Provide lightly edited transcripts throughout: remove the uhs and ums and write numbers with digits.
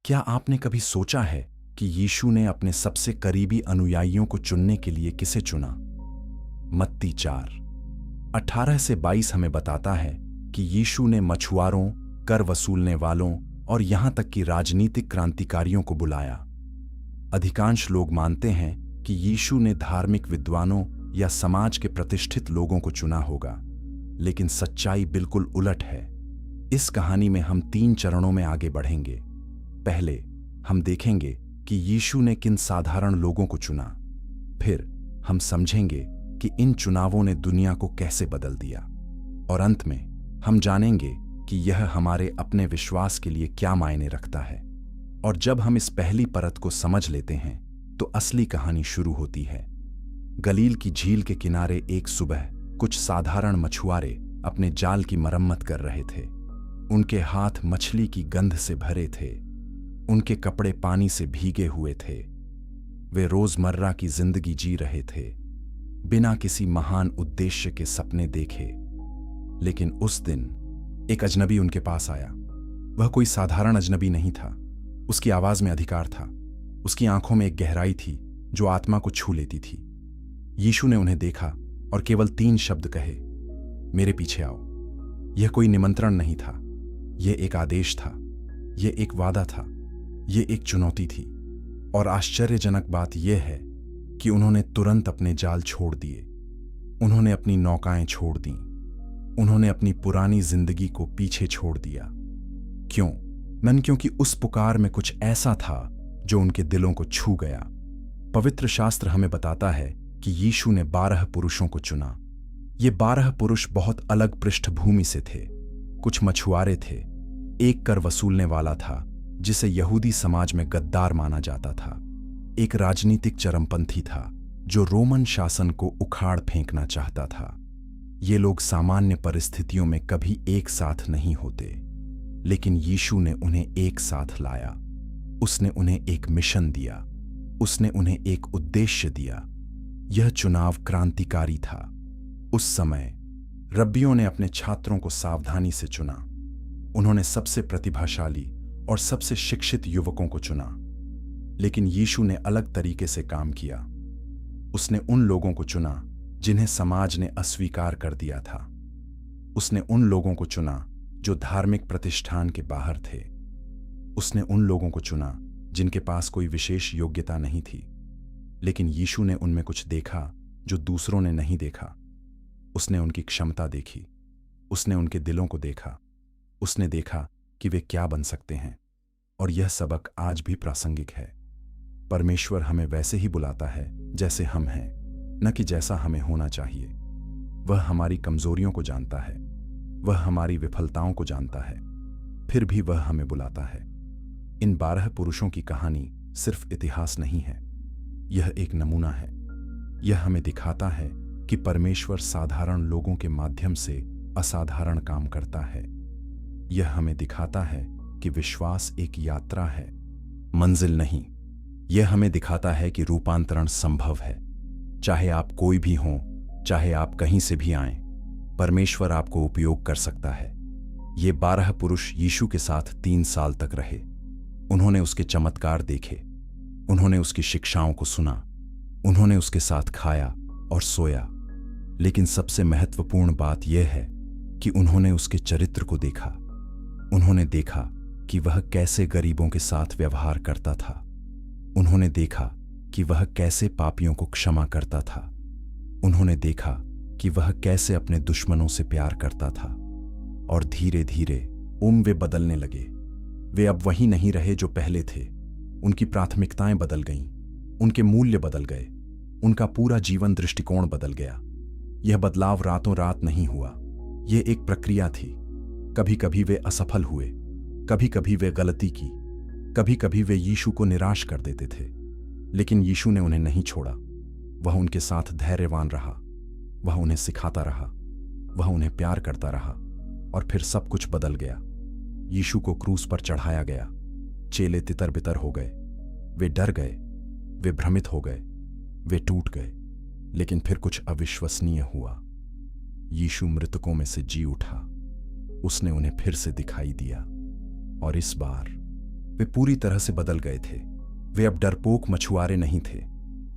क्या आपने कभी सोचा है कि यीशु ने अपने सबसे करीबी अनुयायियों को चुनने के लिए किसे चुना? मत्ती 4:18 से 22 हमें बताता है कि यीशु ने मछुआरों, कर वसूलने वालों और यहां तक कि राजनीतिक क्रांतिकारियों को बुलाया। अधिकांश लोग मानते हैं कि यीशु ने धार्मिक विद्वानों या समाज के प्रतिष्ठित लोगों को चुना होगा, लेकिन सच्चाई बिल्कुल उलट है। इस कहानी में हम 3 चरणों में आगे बढ़ेंगे। पहले हम देखेंगे कि यीशु ने किन साधारण लोगों को चुना। फिर हम समझेंगे कि इन चुनावों ने दुनिया को कैसे बदल दिया। और अंत में हम जानेंगे कि यह हमारे अपने विश्वास के लिए क्या मायने रखता है। और जब हम इस पहली परत को समझ लेते हैं तो असली कहानी शुरू होती है। गलील की झील के किनारे एक सुबह कुछ साधारण मछुआरे अपने जाल की मरम्मत कर रहे थे। उनके हाथ मछली की गंध से भरे थे, उनके कपड़े पानी से भीगे हुए थे। वे रोजमर्रा की जिंदगी जी रहे थे, बिना किसी महान उद्देश्य के सपने देखे। लेकिन उस दिन एक अजनबी उनके पास आया। वह कोई साधारण अजनबी नहीं था। उसकी आवाज में अधिकार था, उसकी आंखों में एक गहराई थी जो आत्मा को छू लेती थी। यीशु ने उन्हें देखा और केवल 3 शब्द कहे, मेरे पीछे आओ। यह कोई निमंत्रण नहीं था, यह एक आदेश था, यह एक वादा था, यह एक चुनौती थी। और आश्चर्यजनक बात यह है कि उन्होंने तुरंत अपने जाल छोड़ दिए। उन्होंने अपनी नौकाएं छोड़ दीं। उन्होंने अपनी पुरानी जिंदगी को पीछे छोड़ दिया। क्यों? क्योंकि उस पुकार में कुछ ऐसा था जो उनके दिलों को छू गया। पवित्र शास्त्र हमें बताता है कि यीशु ने 12 पुरुषों को चुना। ये 12 पुरुष बहुत अलग पृष्ठभूमि से थे। कुछ मछुआरे थे, एक कर वसूलने वाला था जिसे यहूदी समाज में गद्दार माना जाता था। एक राजनीतिक चरमपंथी था जो रोमन शासन को उखाड़ फेंकना चाहता था। ये लोग सामान्य परिस्थितियों में कभी एक साथ नहीं होते, लेकिन यीशु ने उन्हें एक साथ लाया। उसने उन्हें एक मिशन दिया, उसने उन्हें एक उद्देश्य दिया। यह चुनाव क्रांतिकारी था। उस समय रब्बियों ने अपने छात्रों को सावधानी से चुना। उन्होंने सबसे प्रतिभाशाली और सबसे शिक्षित युवकों को चुना। लेकिन यीशु ने अलग तरीके से काम किया। उसने उन लोगों को चुना जिन्हें समाज ने अस्वीकार कर दिया था। उसने उन लोगों को चुना जो धार्मिक प्रतिष्ठान के बाहर थे। उसने उन लोगों को चुना जिनके पास कोई विशेष योग्यता नहीं थी। लेकिन यीशु ने उनमें कुछ देखा जो दूसरों ने नहीं देखा। उसने उनकी क्षमता देखी। उसने उनके दिलों को देखा। उसने देखा कि वे क्या बन सकते हैं। और यह सबक आज भी प्रासंगिक है। परमेश्वर हमें वैसे ही बुलाता है जैसे हम हैं, न कि जैसा हमें होना चाहिए। वह हमारी कमजोरियों को जानता है, वह हमारी विफलताओं को जानता है, फिर भी वह हमें बुलाता है। इन 12 पुरुषों की कहानी सिर्फ इतिहास नहीं है, यह एक नमूना है। यह हमें दिखाता है कि परमेश्वर साधारण लोगों के माध्यम से असाधारण काम करता है। यह हमें दिखाता है कि विश्वास एक यात्रा है, मंजिल नहीं। यह हमें दिखाता है कि रूपांतरण संभव है। चाहे आप कोई भी हों, चाहे आप कहीं से भी आएं, परमेश्वर आपको उपयोग कर सकता है। ये 12 पुरुष यीशु के साथ 3 साल तक रहे। उन्होंने उसके चमत्कार देखे, उन्होंने उसकी शिक्षाओं को सुना, उन्होंने उसके साथ खाया और सोया। लेकिन सबसे महत्वपूर्ण बात यह है कि उन्होंने उसके चरित्र को देखा। उन्होंने देखा कि वह कैसे गरीबों के साथ व्यवहार करता था। उन्होंने देखा कि वह कैसे पापियों को क्षमा करता था। उन्होंने देखा कि वह कैसे अपने दुश्मनों से प्यार करता था। और धीरे धीरे वे बदलने लगे। वे अब वही नहीं रहे जो पहले थे। उनकी प्राथमिकताएं बदल गईं, उनके मूल्य बदल गए, उनका पूरा जीवन दृष्टिकोण बदल गया। यह बदलाव रातों रात नहीं हुआ, यह एक प्रक्रिया थी। कभी कभी वे असफल हुए, कभी कभी वे गलती की, कभी कभी वे यीशु को निराश कर देते थे। लेकिन यीशु ने उन्हें नहीं छोड़ा। वह उनके साथ धैर्यवान रहा, वह उन्हें सिखाता रहा, वह उन्हें प्यार करता रहा। और फिर सब कुछ बदल गया। यीशु को क्रूस पर चढ़ाया गया। चेले तितर बितर हो गए, वे डर गए, वे भ्रमित हो गए, वे टूट गए। लेकिन फिर कुछ अविश्वसनीय हुआ। यीशु मृतकों में से जी उठा। उसने उन्हें फिर से दिखाई दिया। और इस बार वे पूरी तरह से बदल गए थे। वे अब डरपोक मछुआरे नहीं थे,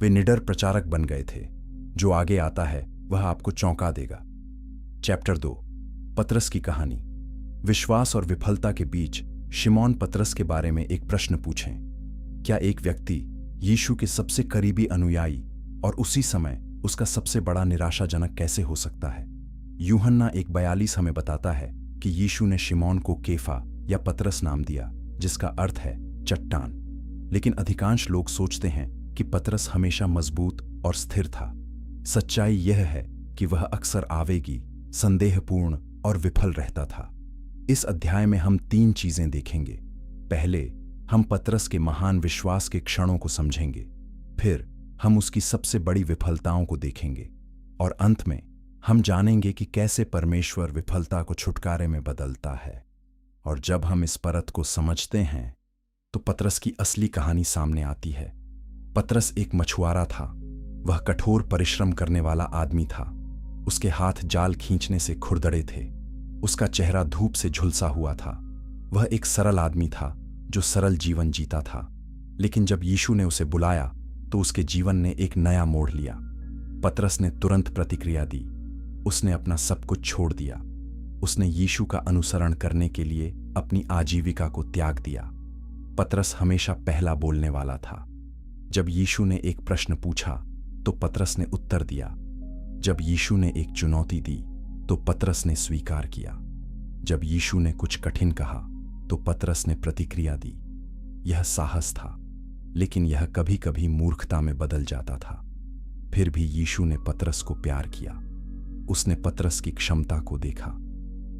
वे निडर प्रचारक बन गए थे। जो आगे आता है वह आपको चौंका देगा। चैप्टर 2, पतरस की कहानी। विश्वास और विफलता के बीच शिमोन पतरस के बारे में एक प्रश्न पूछें। क्या एक व्यक्ति यीशु के सबसे करीबी अनुयायी और उसी समय उसका सबसे बड़ा निराशाजनक कैसे हो सकता है? यूहन्ना 1:42 हमें बताता है कि यीशु ने शिमोन को केफा या पतरस नाम दिया, जिसका अर्थ है चट्टान। लेकिन अधिकांश लोग सोचते हैं कि पतरस हमेशा मजबूत और स्थिर था। सच्चाई यह है कि वह अक्सर आवेगी, संदेहपूर्ण और विफल रहता था। इस अध्याय में हम 3 चीजें देखेंगे। पहले, हम पतरस के महान विश्वास के क्षणों को समझेंगे। फिर हम उसकी सबसे बड़ी विफलताओं को देखेंगे। और अंत में हम जानेंगे कि कैसे परमेश्वर विफलता को छुटकारे में बदलता है। और जब हम इस परत को समझते हैं तो पतरस की असली कहानी सामने आती है। पतरस एक मछुआरा था। वह कठोर परिश्रम करने वाला आदमी था। उसके हाथ जाल खींचने से खुरदरे थे। उसका चेहरा धूप से झुलसा हुआ था। वह एक सरल आदमी था जो सरल जीवन जीता था। लेकिन जब यीशु ने उसे बुलाया तो उसके जीवन ने एक नया मोड़ लिया। पतरस ने तुरंत प्रतिक्रिया दी। उसने अपना सब कुछ छोड़ दिया। उसने यीशु का अनुसरण करने के लिए अपनी आजीविका को त्याग दिया। पतरस हमेशा पहला बोलने वाला था। जब यीशु ने एक प्रश्न पूछा तो पतरस ने उत्तर दिया। जब यीशु ने एक चुनौती दी तो पतरस ने स्वीकार किया। जब यीशु ने कुछ कठिन कहा तो पतरस ने प्रतिक्रिया दी। यह साहस था, लेकिन यह कभी कभी मूर्खता में बदल जाता था। फिर भी यीशु ने पतरस को प्यार किया। उसने पतरस की क्षमता को देखा।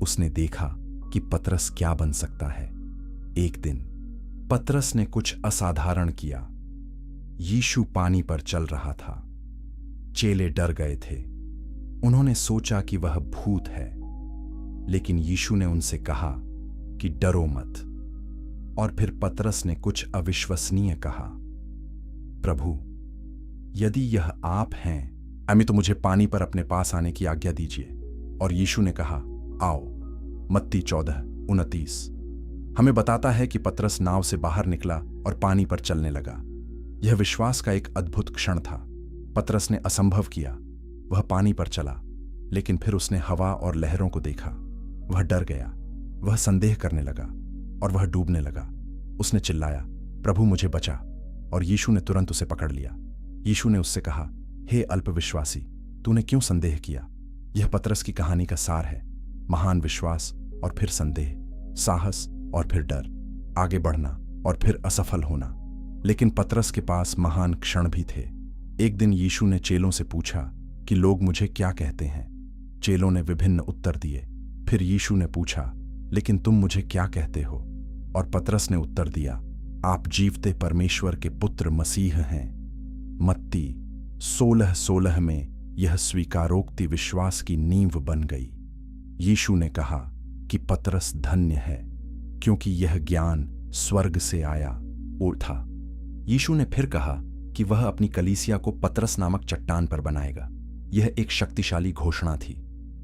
उसने देखा कि पतरस क्या बन सकता है। एक दिन पतरस ने कुछ असाधारण किया। यीशु पानी पर चल रहा था। चेले डर गए थे। उन्होंने सोचा कि वह भूत है। लेकिन यीशु ने उनसे कहा कि डरो मत। और फिर पतरस ने कुछ अविश्वसनीय कहा, प्रभु, यदि यह आप हैं तो मुझे पानी पर अपने पास आने की आज्ञा दीजिए। और यीशु ने कहा, आओ। मत्ती 14:29 हमें बताता है कि पतरस नाव से बाहर निकला और पानी पर चलने लगा। यह विश्वास का एक अद्भुत क्षण था। पतरस ने असंभव किया। वह पानी पर चला, लेकिन फिर उसने हवा और लहरों को देखा। वह डर गया। वह संदेह करने लगा और वह डूबने लगा। उसने चिल्लाया, प्रभु मुझे बचा। और यीशु ने तुरंत उसे पकड़ लिया। यीशु ने उससे कहा, हे अल्पविश्वासी, तूने क्यों संदेह किया? यह पतरस की कहानी का सार है। महान विश्वास और फिर संदेह, साहस और फिर डर, आगे बढ़ना और फिर असफल होना। लेकिन पतरस के पास महान क्षण भी थे। एक दिन यीशु ने चेलों से पूछा कि लोग मुझे क्या कहते हैं? चेलों ने विभिन्न उत्तर दिए। फिर यीशु ने पूछा, लेकिन तुम मुझे क्या कहते हो? और पतरस ने उत्तर दिया, आप जीवते परमेश्वर के पुत्र मसीह हैं। मत्ती 16:16 में यह स्वीकारोक्ति विश्वास की नींव बन गई। यीशु ने कहा कि पतरस धन्य है, क्योंकि यह ज्ञान स्वर्ग से आया और था। यीशु ने फिर कहा कि वह अपनी कलीसिया को पतरस नामक चट्टान पर बनाएगा। यह एक शक्तिशाली घोषणा थी।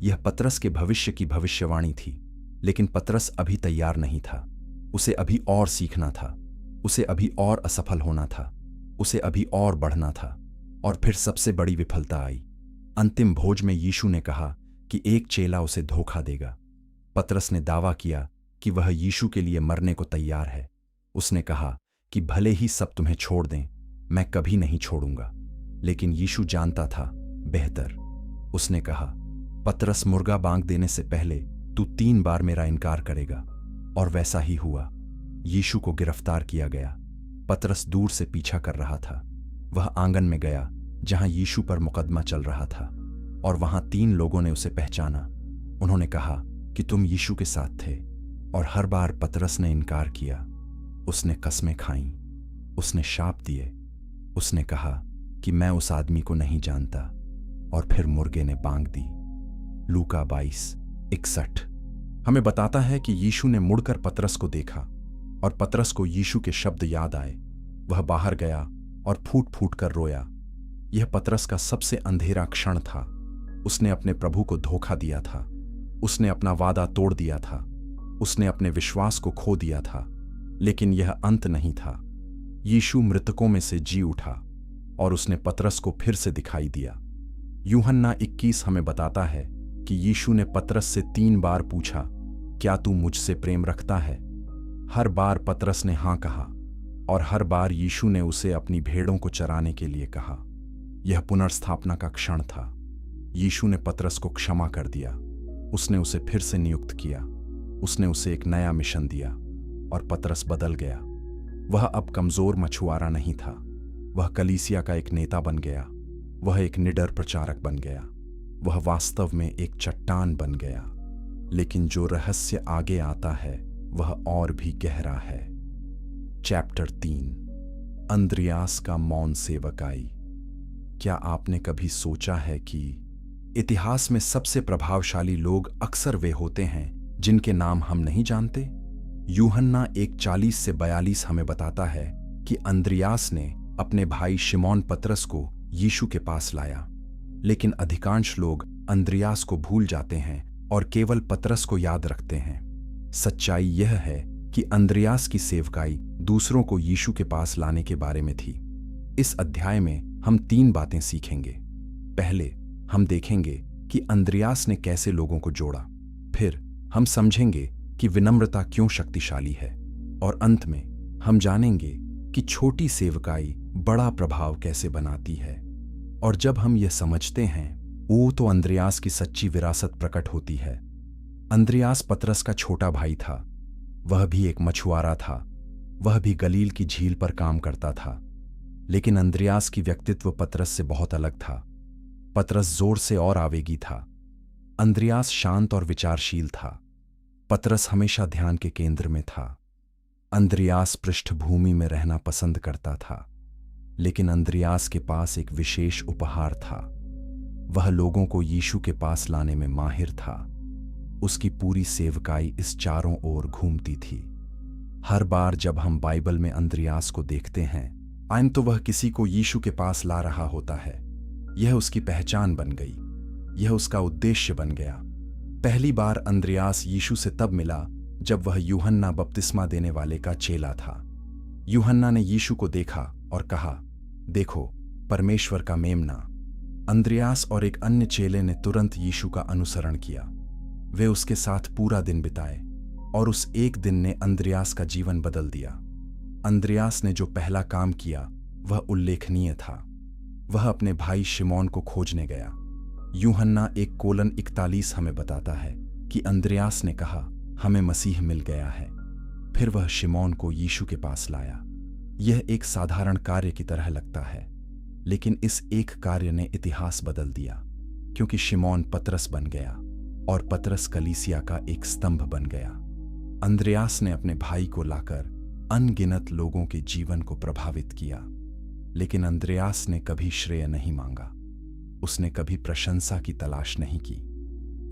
यह पतरस के भविष्य की भविष्यवाणी थी। लेकिन पतरस अभी तैयार नहीं था। उसे अभी और सीखना था। उसे अभी और असफल होना था। उसे अभी और बढ़ना था। और फिर सबसे बड़ी विफलता आई। अंतिम भोज में यीशु ने कहा कि एक चेला उसे धोखा देगा। पतरस ने दावा किया कि वह यीशु के लिए मरने को तैयार है। उसने कहा कि भले ही सब तुम्हें छोड़ दें, मैं कभी नहीं छोड़ूंगा। लेकिन यीशु जानता था बेहतर। उसने कहा, पतरस, मुर्गा बांग देने से पहले तू 3 बार मेरा इनकार करेगा। और वैसा ही हुआ। यीशु को गिरफ्तार किया गया। पतरस दूर से पीछा कर रहा था। वह आंगन में गया जहां यीशु पर मुकदमा चल रहा था। और वहां 3 लोगों ने उसे पहचाना। उन्होंने कहा कि तुम यीशु के साथ थे। और हर बार पतरस ने इनकार किया। उसने कसमें खाईं। उसने शाप दिए। उसने कहा कि मैं उस आदमी को नहीं जानता। और फिर मुर्गे ने बांग दी। लूका 22:61 हमें बताता है कि यीशु ने मुड़कर पतरस को देखा और पतरस को यीशु के शब्द याद आए। वह बाहर गया और फूट फूट कर रोया। यह पतरस का सबसे अंधेरा क्षण था। उसने अपने प्रभु को धोखा दिया था। उसने अपना वादा तोड़ दिया था। उसने अपने विश्वास को खो दिया था। लेकिन यह अंत नहीं था। यीशु मृतकों में से जी उठा और उसने पतरस को फिर से दिखाई दिया। यूहन्ना 21 हमें बताता है कि यीशु ने पतरस से 3 बार पूछा, क्या तू मुझसे प्रेम रखता है? हर बार पतरस ने हां कहा और हर बार यीशु ने उसे अपनी भेड़ों को चराने के लिए कहा। यह पुनर्स्थापना का क्षण था। यीशु ने पतरस को क्षमा कर दिया। उसने उसे फिर से नियुक्त किया। उसने उसे एक नया मिशन दिया और पतरस बदल गया। वह अब कमजोर मछुआरा नहीं था। वह कलीसिया का एक नेता बन गया। वह एक निडर प्रचारक बन गया। वह वास्तव में एक चट्टान बन गया। लेकिन जो रहस्य आगे आता है वह और भी गहरा है। चैप्टर 3, अंद्रियास का मौन सेवकाई। क्या आपने कभी सोचा है कि इतिहास में सबसे प्रभावशाली लोग अक्सर वे होते हैं जिनके नाम हम नहीं जानते? यूहन्ना 1:40 से 42 हमें बताता है कि अंद्रियास ने अपने भाई शिमोन पतरस को यीशु के पास लाया। लेकिन अधिकांश लोग अंद्रियास को भूल जाते हैं और केवल पतरस को याद रखते हैं। सच्चाई यह है कि अंद्रियास की सेवकाई दूसरों को यीशु के पास लाने के बारे में थी। इस अध्याय में हम 3 बातें सीखेंगे। पहले हम देखेंगे कि अंद्रियास ने कैसे लोगों को जोड़ा। फिर हम समझेंगे कि विनम्रता क्यों शक्तिशाली है। और अंत में हम जानेंगे कि छोटी सेवकाई बड़ा प्रभाव कैसे बनाती है। और जब हम यह समझते हैं तो अंद्रियास की सच्ची विरासत प्रकट होती है। अंद्रियास पतरस का छोटा भाई था। वह भी एक मछुआरा था। वह भी गलील की झील पर काम करता था। लेकिन अंद्रियास की व्यक्तित्व पतरस से बहुत अलग था। पतरस जोर से और आवेगी था। अंद्रियास शांत और विचारशील था। पतरस हमेशा ध्यान के केंद्र में था। अंद्रियास पृष्ठभूमि में रहना पसंद करता था। लेकिन अंद्रियास के पास एक विशेष उपहार था। वह लोगों को यीशु के पास लाने में माहिर था। उसकी पूरी सेवकाई इस चारों ओर घूमती थी। हर बार जब हम बाइबल में अंद्रियास को देखते हैं तो वह किसी को यीशु के पास ला रहा होता है। यह उसकी पहचान बन गई। यह उसका उद्देश्य बन गया। पहली बार अंद्रियास यीशु से तब मिला जब वह यूहन्ना बपतिस्मा देने वाले का चेला था। यूहन्ना ने यीशु को देखा और कहा, देखो परमेश्वर का मेमना। अंद्रियास और एक अन्य चेले ने तुरंत यीशु का अनुसरण किया। वे उसके साथ पूरा दिन बिताए और उस एक दिन ने अंद्रियास का जीवन बदल दिया। अंद्रियास ने जो पहला काम किया वह उल्लेखनीय था। वह अपने भाई शिमोन को खोजने गया। यूहन्ना 1:41 हमें बताता है कि अंद्रियास ने कहा, हमें मसीह मिल गया है। फिर वह शिमोन को यीशु के पास लाया। यह एक साधारण कार्य की तरह लगता है, लेकिन इस एक कार्य ने इतिहास बदल दिया, क्योंकि शिमोन पतरस बन गया और पतरस कलीसिया का एक स्तंभ बन गया। अंद्रियास ने अपने भाई को लाकर अनगिनत लोगों के जीवन को प्रभावित किया। लेकिन अंद्रियास ने कभी श्रेय नहीं मांगा। उसने कभी प्रशंसा की तलाश नहीं की।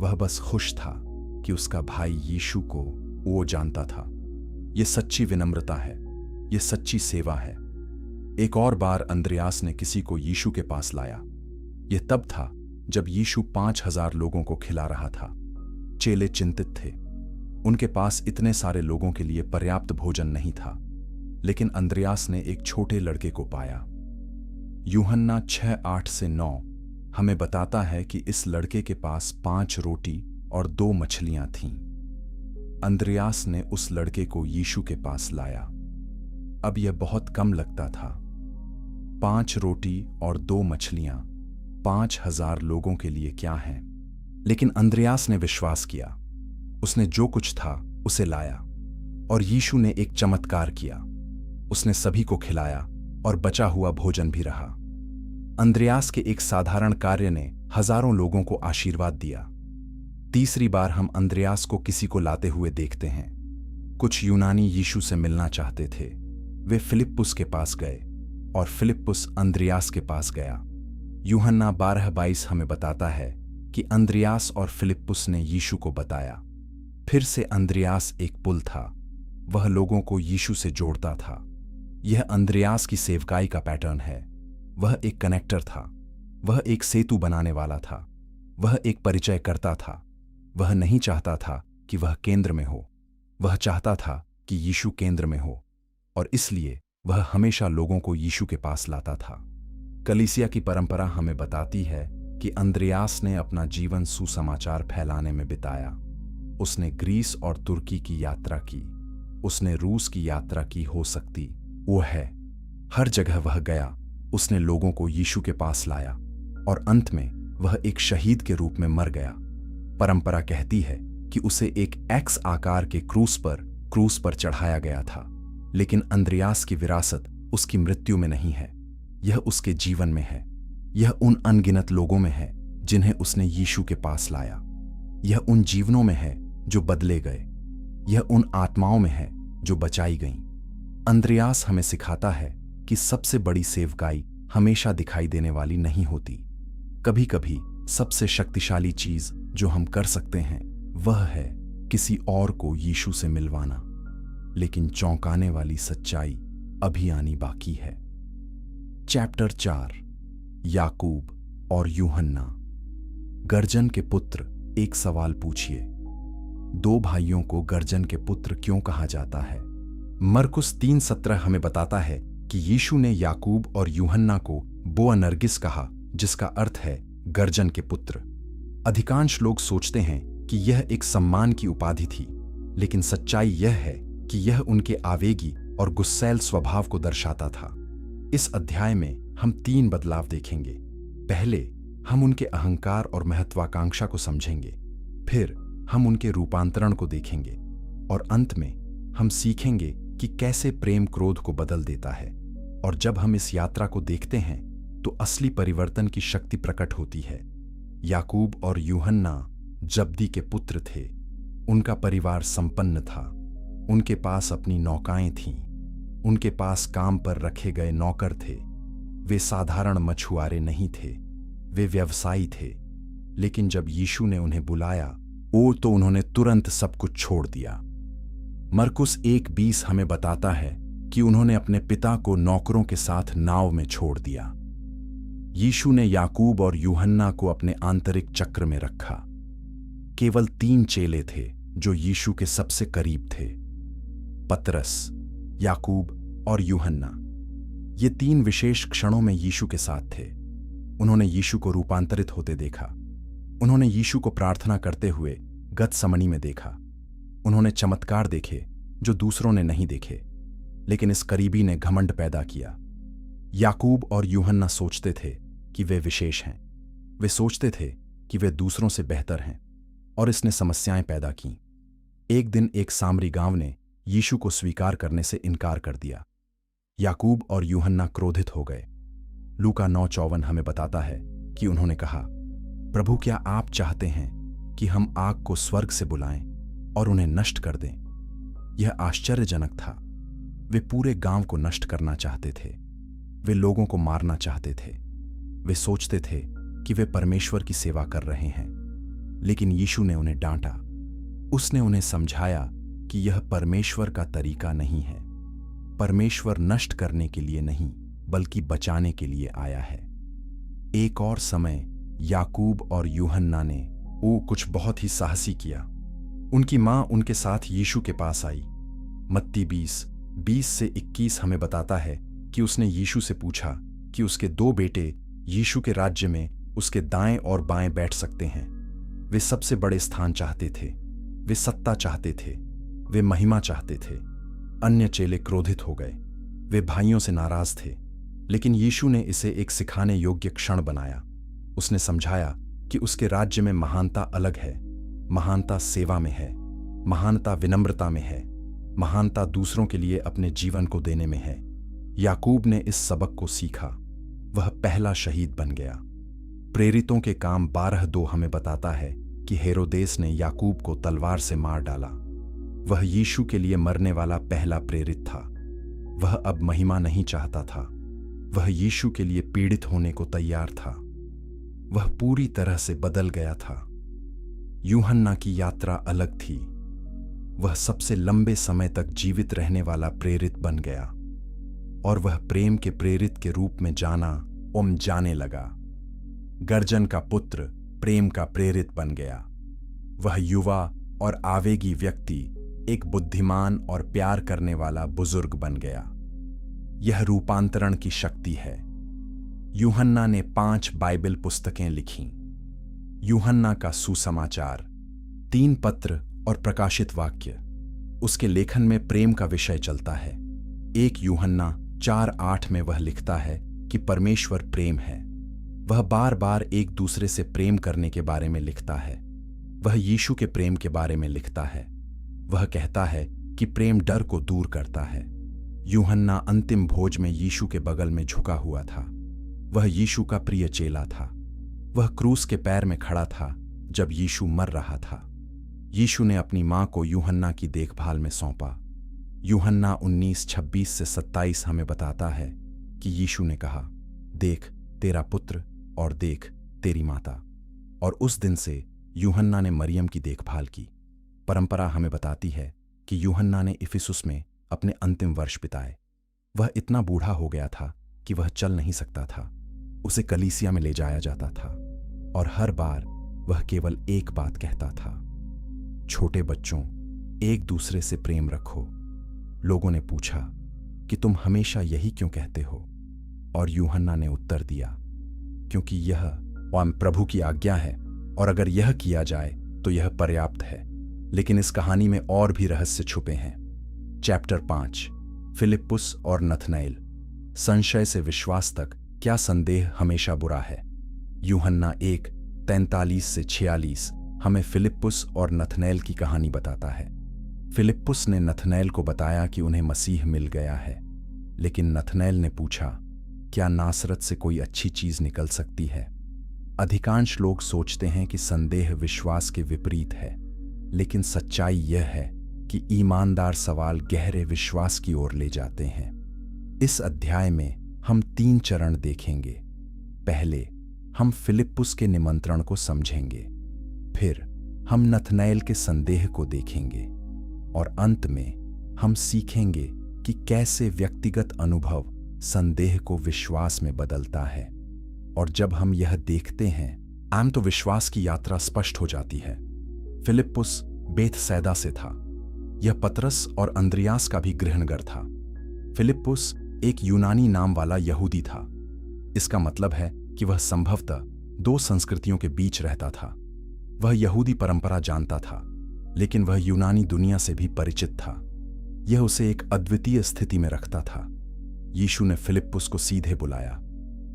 वह बस खुश था कि उसका भाई यीशु को वो जानता था। यह सच्ची विनम्रता है। यह सच्ची सेवा है। एक और बार अंद्रियास ने किसी को यीशु के पास लाया। यह तब था जब यीशु 5000 लोगों को खिला रहा था। चेले चिंतित थे। उनके पास इतने सारे लोगों के लिए पर्याप्त भोजन नहीं था। लेकिन अंद्रियास ने एक छोटे लड़के को पाया। यूहन्ना 6:8 से 9 हमें बताता है कि इस लड़के के पास 5 रोटी और 2 मछलियां थीं। अंद्रियास ने उस लड़के को यीशु के पास लाया। अब यह बहुत कम लगता था। 5 रोटी और 2 मछलियां 5000 लोगों के लिए क्या हैं? लेकिन अंद्रियास ने विश्वास किया। उसने जो कुछ था उसे लाया और यीशु ने एक चमत्कार किया। उसने सभी को खिलाया और बचा हुआ भोजन भी रहा। अंद्रियास के एक साधारण कार्य ने हजारों लोगों को आशीर्वाद दिया। तीसरी बार हम अंद्रियास को किसी को लाते हुए देखते हैं। कुछ यूनानी यीशु से मिलना चाहते थे। वे फिलिप्पुस के पास गए और फिलिप्पुस अंद्रियास के पास गया। यूहन्ना 12:22 हमें बताता है कि अंद्रियास और फिलिप्पुस ने यीशु को बताया। फिर से अंद्रियास एक पुल था। वह लोगों को यीशु से जोड़ता था। यह अंद्रियास की सेवकाई का पैटर्न है। वह एक कनेक्टर था। वह एक सेतु बनाने वाला था। वह एक परिचय करता था। वह नहीं चाहता था कि वह केंद्र में हो। वह चाहता था कि यीशु केंद्र में हो, और इसलिए वह हमेशा लोगों को यीशु के पास लाता था। कलीसिया की परंपरा हमें बताती है कि अंद्रियास ने अपना जीवन सुसमाचार फैलाने में बिताया। उसने ग्रीस और तुर्की की यात्रा की, उसने रूस की यात्रा की, हो सकती वो है। हर जगह वह गया, उसने लोगों को यीशु के पास लाया, और अंत में वह एक शहीद के रूप में मर गया। परंपरा कहती है कि उसे एक एक्स आकार के क्रूस पर चढ़ाया गया था, लेकिन अंद्रियास की विरासत उसकी मृत्यु में नहीं है, यह उसके जीवन में है। यह उन अनगिनत लोगों में है जिन्हें उसने यीशु के पास लाया। यह उन जीवनों में है जो बदले गए। यह उन आत्माओं में है जो बचाई गईं। अंद्रियास हमें सिखाता है कि सबसे बड़ी सेवकाई हमेशा दिखाई देने वाली नहीं होती। कभी कभी सबसे शक्तिशाली चीज जो हम कर सकते हैं वह है किसी और को यीशु से मिलवाना। लेकिन चौंकाने वाली सच्चाई अभी आनी बाकी है। चैप्टर 4, याकूब और यूहन्ना। गर्जन के पुत्र। एक सवाल पूछिए, दो भाइयों को गर्जन के पुत्र क्यों कहा जाता है? मरकुस 3:17 हमें बताता है कि यीशु ने याकूब और यूहन्ना को बोअनर्गिस कहा, जिसका अर्थ है गर्जन के पुत्र। अधिकांश लोग सोचते हैं कि यह एक सम्मान की उपाधि थी, लेकिन सच्चाई यह है कि यह उनके आवेगी और गुस्सैल स्वभाव को दर्शाता था। इस अध्याय में हम 3 बदलाव देखेंगे। पहले हम उनके अहंकार और महत्वाकांक्षा को समझेंगे, फिर हम उनके रूपांतरण को देखेंगे, और अंत में हम सीखेंगे कि कैसे प्रेम क्रोध को बदल देता है। और जब हम इस यात्रा को देखते हैं तो असली परिवर्तन की शक्ति प्रकट होती है। याकूब और यूहन्ना जब्दी के पुत्र थे। उनका परिवार संपन्न था। उनके पास अपनी नौकाएं थीं। उनके पास काम पर रखे गए नौकर थे। वे साधारण मछुआरे नहीं थे, वे व्यवसायी थे। लेकिन जब यीशु ने उन्हें बुलाया तो उन्होंने तुरंत सब कुछ छोड़ दिया। मरकुस 1:20 हमें बताता है कि उन्होंने अपने पिता को नौकरों के साथ नाव में छोड़ दिया। यीशु ने याकूब और यूहन्ना को अपने आंतरिक चक्र में रखा। केवल 3 चेले थे जो यीशु के सबसे करीब थे, पतरस, याकूब और यूहन्ना। ये 3 विशेष क्षणों में यीशु के साथ थे। उन्होंने यीशु को रूपांतरित होते देखा। उन्होंने यीशु को प्रार्थना करते हुए गतसमनी में देखा। उन्होंने चमत्कार देखे जो दूसरों ने नहीं देखे, लेकिन इस करीबी ने घमंड पैदा किया। याकूब और यूहन्ना सोचते थे कि वे विशेष हैं। वे सोचते थे कि वे दूसरों से बेहतर हैं, और इसने समस्याएं पैदा कीं। एक दिन एक सामरी गांव ने यीशु को स्वीकार करने से इनकार कर दिया। याकूब और यूहन्ना क्रोधित हो गए। लूका 9:54 हमें बताता है कि उन्होंने कहा, प्रभु, क्या आप चाहते हैं कि हम आग को स्वर्ग से बुलाएं और उन्हें नष्ट कर दें? यह आश्चर्यजनक था। वे पूरे गांव को नष्ट करना चाहते थे। वे लोगों को मारना चाहते थे। वे सोचते थे कि वे परमेश्वर की सेवा कर रहे हैं। लेकिन यीशु ने उन्हें डांटा। उसने उन्हें समझाया कि यह परमेश्वर का तरीका नहीं है। परमेश्वर नष्ट करने के लिए नहीं, बल्कि बचाने के लिए आया है। एक और समय याकूब और यूहन्ना ने कुछ बहुत ही साहसी किया। उनकी मां उनके साथ यीशु के पास आई। मत्ती 20:20-21 हमें बताता है कि उसने यीशु से पूछा कि उसके 2 बेटे यीशु के राज्य में उसके दाएं और बाएं बैठ सकते हैं। वे सबसे बड़े स्थान चाहते थे। वे सत्ता चाहते थे। वे महिमा चाहते थे। अन्य चेले क्रोधित हो गए। वे भाइयों से नाराज थे। लेकिन यीशु ने इसे एक सिखाने योग्य क्षण बनाया। उसने समझाया कि उसके राज्य में महानता अलग है। महानता सेवा में है। महानता विनम्रता में है। महानता दूसरों के लिए अपने जीवन को देने में है। याकूब ने इस सबक को सीखा। वह पहला शहीद बन गया। प्रेरितों के काम 12:2 हमें बताता है कि हेरोदेस ने याकूब को तलवार से मार डाला। वह यीशु के लिए मरने वाला पहला प्रेरित था। वह अब महिमा नहीं चाहता था। वह यीशु के लिए पीड़ित होने को तैयार था। वह पूरी तरह से बदल गया था। यूहन्ना की यात्रा अलग थी। वह सबसे लंबे समय तक जीवित रहने वाला प्रेरित बन गया, और वह प्रेम के प्रेरित के रूप में जाने लगा। गर्जन का पुत्र प्रेम का प्रेरित बन गया। वह युवा और आवेगी व्यक्ति एक बुद्धिमान और प्यार करने वाला बुजुर्ग बन गया। यह रूपांतरण की शक्ति है। यूहन्ना ने 5 बाइबल पुस्तकें लिखीं। यूहन्ना का सुसमाचार, 3 पत्र और प्रकाशित वाक्य। उसके लेखन में प्रेम का विषय चलता है। 1 यूहन्ना 4:8 में वह लिखता है कि परमेश्वर प्रेम है। वह बार बार एक दूसरे से प्रेम करने के बारे में लिखता है। वह यीशु के प्रेम के बारे में लिखता है। वह कहता है कि प्रेम डर को दूर करता है। यूहन्ना अंतिम भोज में यीशु के बगल में झुका हुआ था। वह यीशु का प्रिय चेला था। वह क्रूस के पैर में खड़ा था जब यीशु मर रहा था। यीशु ने अपनी मां को यूहन्ना की देखभाल में सौंपा। यूहन्ना 19:26-27 हमें बताता है कि यीशु ने कहा, देख तेरा पुत्र और देख तेरी माता। और उस दिन से यूहन्ना ने मरियम की देखभाल की। परंपरा हमें बताती है कि यूहन्ना ने इफिसुस में अपने अंतिम वर्ष बिताए। वह इतना बूढ़ा हो गया था कि वह चल नहीं सकता था। उसे कलीसिया में ले जाया जाता था और हर बार वह केवल एक बात कहता था, छोटे बच्चों, एक दूसरे से प्रेम रखो। लोगों ने पूछा कि तुम हमेशा यही क्यों कहते हो? और यूहन्ना ने उत्तर दिया, क्योंकि यह प्रभु की आज्ञा है और अगर यह किया जाए तो यह पर्याप्त है। लेकिन इस कहानी में और भी रहस्य छुपे हैं। चैप्टर 5, फिलिप्पुस और नथनएल। संशय से विश्वास तक क्या संदेह हमेशा बुरा है? यूहन्ना 1:43-46 हमें फिलिप्पुस और नथनएल की कहानी बताता है। फिलिप्पुस ने नथनएल को बताया कि उन्हें मसीह मिल गया है, लेकिन नथनएल ने पूछा, क्या नासरत से कोई अच्छी चीज निकल सकती है? अधिकांश लोग सोचते हैं कि संदेह विश्वास के विपरीत है, लेकिन सच्चाई यह है कि ईमानदार सवाल गहरे विश्वास की ओर ले जाते हैं। इस अध्याय में हम 3 चरण देखेंगे। पहले हम फिलिप्पुस के निमंत्रण को समझेंगे, फिर हम नथनएल के संदेह को देखेंगे और अंत में हम सीखेंगे कि कैसे व्यक्तिगत अनुभव संदेह को विश्वास में बदलता है। और जब हम यह देखते हैं तो विश्वास की यात्रा स्पष्ट हो जाती है। फिलिप्पुस बेथसैदा से था। यह पतरस और अंद्रियास का भी गृहनगर था। फिलिप्पुस एक यूनानी नाम वाला यहूदी था। इसका मतलब है कि वह संभवतः 2 संस्कृतियों के बीच रहता था। वह यहूदी परंपरा जानता था, लेकिन वह यूनानी दुनिया से भी परिचित था। यह उसे एक अद्वितीय स्थिति में रखता था। यीशु ने फिलिप्पुस को सीधे बुलाया।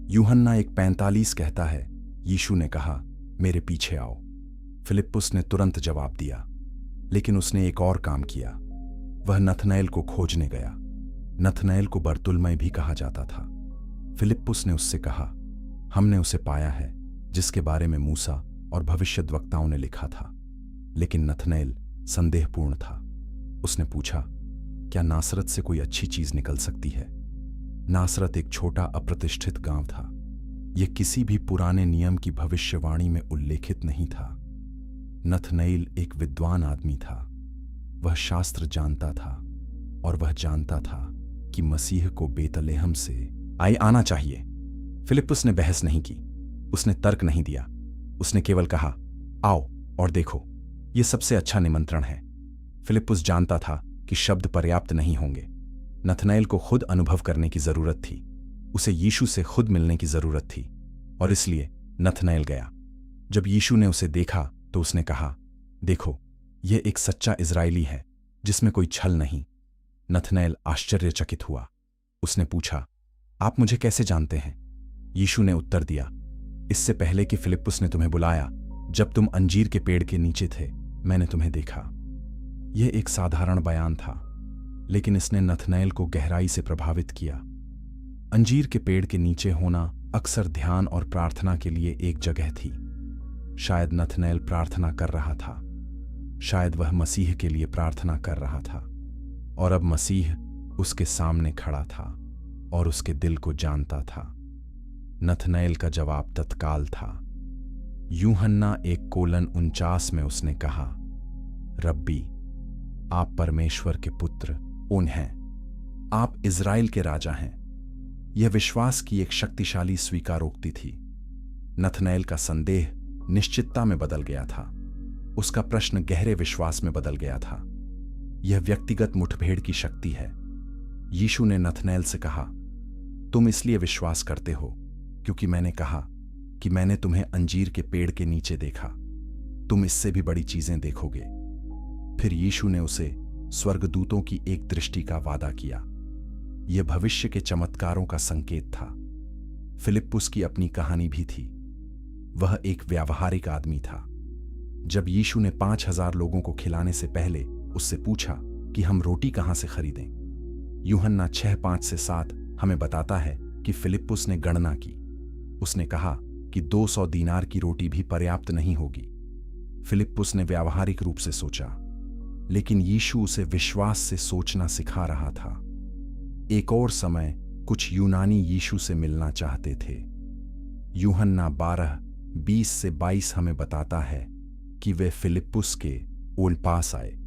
यूहन्ना 1:45 कहता है, यीशु ने कहा, मेरे पीछे आओ। फिलिप्पुस ने तुरंत जवाब दिया, लेकिन उसने एक और काम किया। वह नथनएल को खोजने गया। नथनएल को बरतुल्मै भी कहा जाता था। फिलिप्पुस ने उससे कहा, हमने उसे पाया है जिसके बारे में मूसा और भविष्यद्वक्ताओं ने लिखा था। लेकिन नथनएल संदेहपूर्ण था। उसने पूछा, क्या नासरत से कोई अच्छी चीज निकल सकती है? नासरत एक छोटा अप्रतिष्ठित गांव था। यह किसी भी पुराने नियम की भविष्यवाणी में उल्लेखित नहीं था। नथनएल एक विद्वान आदमी था। वह शास्त्र जानता था और वह जानता था कि मसीह को बेतलेहम से आना चाहिए। फिलिप्पुस ने बहस नहीं की। उसने तर्क नहीं दिया। उसने केवल कहा, आओ और देखो। यह सबसे अच्छा निमंत्रण है। फिलिप्पुस जानता था कि शब्द पर्याप्त नहीं होंगे। नथनएल को खुद अनुभव करने की जरूरत थी। उसे यीशु से खुद मिलने की जरूरत थी और इसलिए नथनएल गया। जब यीशु ने उसे देखा तो उसने कहा, देखो, यह एक सच्चा इजरायली है जिसमें कोई छल नहीं। नथनएल आश्चर्यचकित हुआ। उसने पूछा, आप मुझे कैसे जानते हैं? यीशु ने उत्तर दिया, इससे पहले कि फिलिप्पुस ने तुम्हें बुलाया, जब तुम अंजीर के पेड़ के नीचे थे, मैंने तुम्हें देखा। यह एक साधारण बयान था, लेकिन इसने नथनएल को गहराई से प्रभावित किया। अंजीर के पेड़ के नीचे होना अक्सर ध्यान और प्रार्थना के लिए एक जगह थी। शायद नथनएल प्रार्थना कर रहा था। शायद वह मसीह के लिए प्रार्थना कर रहा था और अब मसीह उसके सामने खड़ा था और उसके दिल को जानता था। नथनएल का जवाब तत्काल था। यूहन्ना 1:49 में उसने कहा, रब्बी, आप परमेश्वर के पुत्र हैं। आप इज़राइल के राजा हैं। यह विश्वास की एक शक्तिशाली स्वीकारोक्ति थी। नथनएल का संदेह निश्चितता में बदल गया था। उसका प्रश्न गहरे विश्वास में बदल गया था। यह व्यक्तिगत मुठभेड़ की शक्ति है। यीशु ने नथनएल से कहा, तुम इसलिए विश्वास करते हो क्योंकि मैंने कहा कि मैंने तुम्हें अंजीर के पेड़ के नीचे देखा। तुम इससे भी बड़ी चीजें देखोगे। फिर यीशु ने उसे स्वर्गदूतों की एक दृष्टि का वादा किया। यह भविष्य के चमत्कारों का संकेत था। फिलिप्पुस की अपनी कहानी भी थी। वह एक व्यावहारिक आदमी था। जब यीशु ने 5,000 लोगों को खिलाने से पहले उससे पूछा कि हम रोटी कहां से खरीदें, यूहन्ना 6:5-7 हमें बताता है कि फिलिप्पुस ने गणना की। उसने कहा कि 200 दीनार की रोटी भी पर्याप्त नहीं होगी। फिलिप्पुस ने व्यावहारिक रूप से सोचा, लेकिन यीशु उसे विश्वास से सोचना सिखा रहा था। एक और समय कुछ यूनानी यीशु से मिलना चाहते थे। यूहन्ना 12:20-22 हमें बताता है कि वे फिलिप्पुस के पास आए।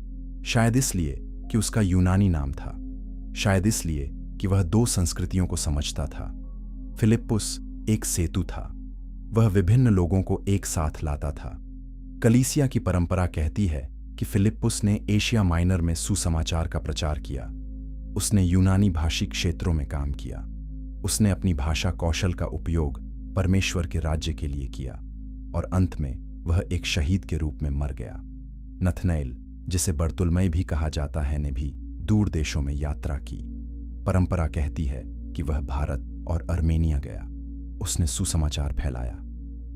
शायद इसलिए कि उसका यूनानी नाम था, शायद इसलिए कि वह 2 संस्कृतियों को समझता था। फिलिप्पुस एक सेतु था। वह विभिन्न लोगों को एक साथ लाता था। कलीसिया की परंपरा कहती है कि फिलिप्पुस ने एशिया माइनर में सुसमाचार का प्रचार किया। उसने यूनानी भाषी क्षेत्रों में काम किया। उसने अपनी भाषा कौशल का उपयोग परमेश्वर के राज्य के लिए किया और अंत में वह एक शहीद के रूप में मर गया। नथनएल, जिसे बर्तुलमय भी कहा जाता है, ने भी दूर देशों में यात्रा की। परंपरा कहती है कि वह भारत और अर्मेनिया गया। उसने सुसमाचार फैलाया,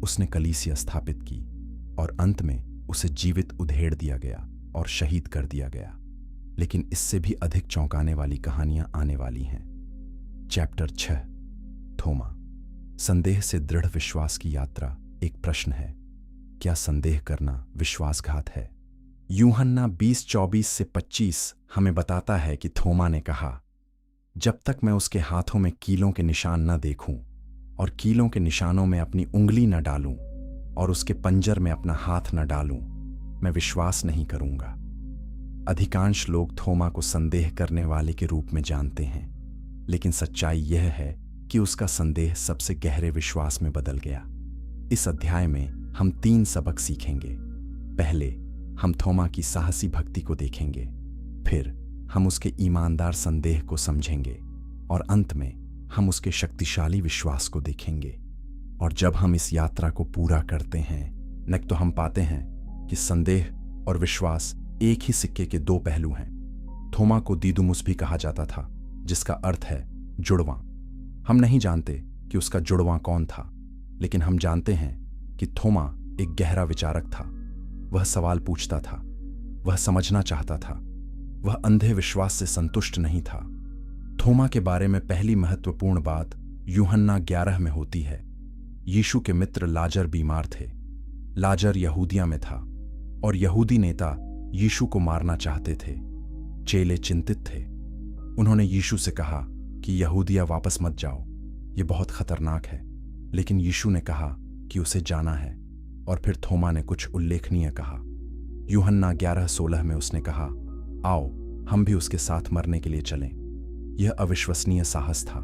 उसने कलीसिया स्थापित की और अंत में उसे जीवित उधेड़ दिया गया और शहीद कर दिया गया। लेकिन इससे भी अधिक चौंकाने वाली कहानियां आने वाली हैं। चैप्टर 6, थोमा। संदेह से दृढ़ विश्वास की यात्रा एक प्रश्न है। क्या संदेह करना विश्वासघात है? यूहन्ना 20:24-25 हमें बताता है कि थोमा ने कहा, जब तक मैं उसके हाथों में कीलों के निशान न देखूं और कीलों के निशानों में अपनी उंगली न डालूं और उसके पंजर में अपना हाथ न डालूं, मैं विश्वास नहीं करूंगा। अधिकांश लोग थोमा को संदेह करने वाले के रूप में जानते हैं, लेकिन सच्चाई यह है कि उसका संदेह सबसे गहरे विश्वास में बदल गया। इस अध्याय में हम 3 सबक सीखेंगे। पहले, हम थोमा की साहसी भक्ति को देखेंगे। फिर हम उसके ईमानदार संदेह को समझेंगे और अंत में हम उसके शक्तिशाली विश्वास को देखेंगे। और जब हम इस यात्रा को पूरा करते हैं, न तो हम पाते हैं कि संदेह और विश्वास एक ही सिक्के के 2 पहलू हैं। थोमा को दीदुमुस भी कहा जाता था, जिसका अर्थ है जुड़वां। हम नहीं जानते कि उसका जुड़वां कौन था, लेकिन हम जानते हैं कि थोमा एक गहरा विचारक था। वह सवाल पूछता था, वह समझना चाहता था, वह अंधे विश्वास से संतुष्ट नहीं था। थोमा के बारे में पहली महत्वपूर्ण बात यूहन्ना 11 में होती है। यीशु के मित्र लाजर बीमार थे। लाजर यहूदिया में था और यहूदी नेता यीशु को मारना चाहते थे। चेले चिंतित थे। उन्होंने यीशु से कहा कि यहूदिया वापस मत जाओ, ये बहुत खतरनाक है। लेकिन यीशु ने कहा कि उसे जाना है। और फिर थोमा ने कुछ उल्लेखनीय कहा। यूहन्ना 11:16 में उसने कहा, आओ हम भी उसके साथ मरने के लिए चलें। यह अविश्वसनीय साहस था।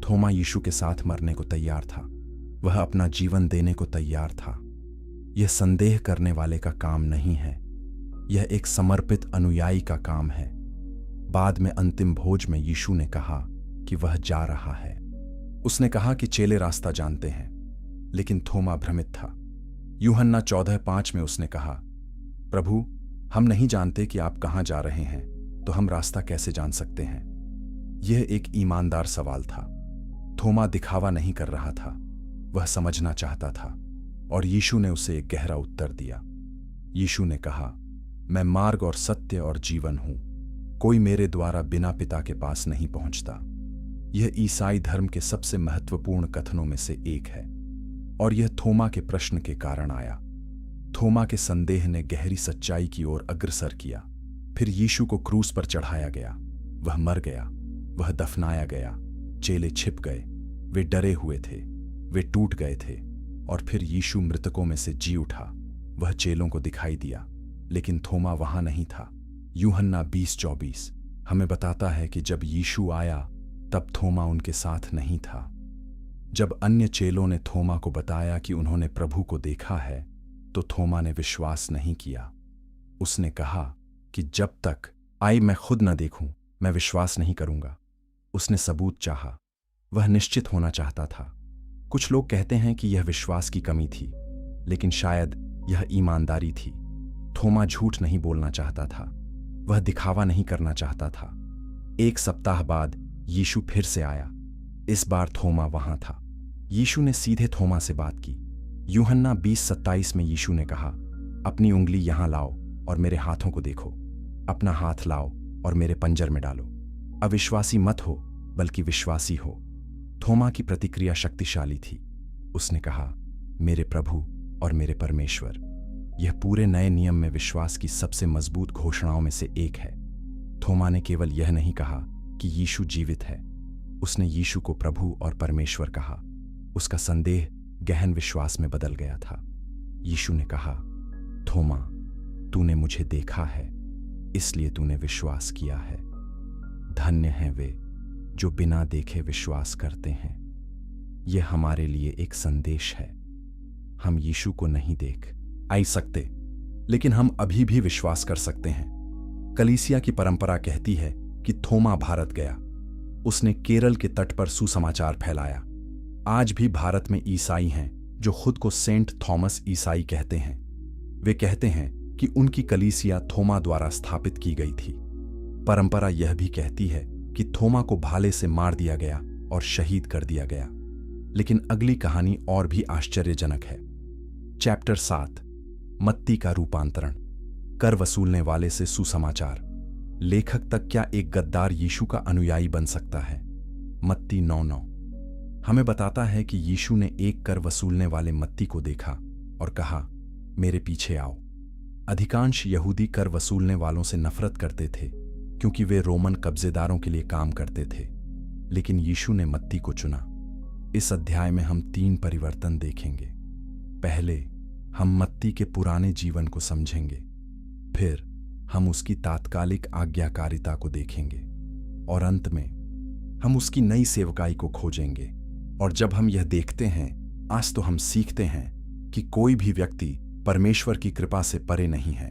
थोमा यीशु के साथ मरने को तैयार था। वह अपना जीवन देने को तैयार था। यह संदेह करने वाले का काम नहीं है, यह एक समर्पित अनुयायी का काम है। बाद में अंतिम भोज में यीशु ने कहा कि वह जा रहा है। उसने कहा कि चेले रास्ता जानते हैं, लेकिन थोमा भ्रमित था। यूहन्ना 14:5 में उसने कहा, प्रभु, हम नहीं जानते कि आप कहां जा रहे हैं, तो हम रास्ता कैसे जान सकते हैं? यह एक ईमानदार सवाल था। थोमा दिखावा नहीं कर रहा था, वह समझना चाहता था और यीशु ने उसे एक गहरा उत्तर दिया। यीशु ने कहा, मैं मार्ग और सत्य और जीवन हूं। कोई मेरे द्वारा बिना पिता के पास नहीं पहुंचता। यह ईसाई धर्म के सबसे महत्वपूर्ण कथनों में से एक है और यह थोमा के प्रश्न के कारण आया। थोमा के संदेह ने गहरी सच्चाई की ओर अग्रसर किया। फिर यीशु को क्रूस पर चढ़ाया गया। वह मर गया, वह दफनाया गया। चेले छिप गए, वे डरे हुए थे, वे टूट गए थे। और फिर यीशु मृतकों में से जी उठा। वह चेलों को दिखाई दिया, लेकिन थोमा वहां नहीं था। यूहन्ना 20:24 हमें बताता है कि जब यीशु आया तब थोमा उनके साथ नहीं था। जब अन्य चेलों ने थोमा को बताया कि उन्होंने प्रभु को देखा है, तो थोमा ने विश्वास नहीं किया। उसने कहा कि जब तक आई मैं खुद न देखूं, मैं विश्वास नहीं करूंगा। उसने सबूत चाहा। वह निश्चित होना चाहता था। कुछ लोग कहते हैं कि यह विश्वास की कमी थी, लेकिन शायद यह ईमानदारी थी। थोमा झूठ नहीं बोलना चाहता था। वह दिखावा नहीं करना चाहता था। 1 सप्ताह बाद यीशु फिर से आया। इस बार थोमा वहां था। यीशु ने सीधे थोमा से बात की। यूहन्ना 20:27 में यीशु ने कहा, अपनी उंगली यहां लाओ और मेरे हाथों को देखो। अपना हाथ लाओ और मेरे पंजर में डालो। अविश्वासी मत हो, बल्कि विश्वासी हो। थोमा की प्रतिक्रिया शक्तिशाली थी। उसने कहा, मेरे प्रभु और मेरे परमेश्वर। यह पूरे नए नियम में विश्वास की सबसे मजबूत घोषणाओं में से एक है। थोमा ने केवल यह नहीं कहा कि यीशु जीवित है, उसने यीशु को प्रभु और परमेश्वर कहा। उसका संदेह गहन विश्वास में बदल गया था। यीशु ने कहा, थोमा, तूने मुझे देखा है, इसलिए तूने विश्वास किया है। धन्य हैं वे जो बिना देखे विश्वास करते हैं। यह हमारे लिए एक संदेश है। हम यीशु को नहीं देख आई सकते, लेकिन हम अभी भी विश्वास कर सकते हैं। कलीसिया की परंपरा कहती है कि थोमा भारत गया। उसने केरल के तट पर सुसमाचार फैलाया। आज भी भारत में ईसाई हैं जो खुद को सेंट थॉमस ईसाई कहते हैं। वे कहते हैं कि उनकी कलीसिया थोमा द्वारा स्थापित की गई थी। परंपरा यह भी कहती है कि थोमा को भाले से मार दिया गया और शहीद कर दिया गया। लेकिन अगली कहानी और भी आश्चर्यजनक है। चैप्टर 7, मत्ती का रूपांतरण। कर वसूलने वाले से सुसमाचार। लेखक तक क्या एक गद्दार यीशु का अनुयायी बन सकता है? मत्ती 9:9 हमें बताता है कि यीशु ने एक कर वसूलने वाले मत्ती को देखा और कहा, मेरे पीछे आओ। अधिकांश यहूदी कर वसूलने वालों से नफरत करते थे क्योंकि वे रोमन कब्जेदारों के लिए काम करते थे। लेकिन यीशु ने मत्ती को चुना। इस अध्याय में हम 3 परिवर्तन देखेंगे। पहले, हम मत्ती के पुराने जीवन को समझेंगे। फिर हम उसकी तात्कालिक आज्ञाकारिता को देखेंगे और अंत में हम उसकी नई सेवकाई को खोजेंगे। और जब हम यह देखते हैं, आज तो हम सीखते हैं कि कोई भी व्यक्ति परमेश्वर की कृपा से परे नहीं है।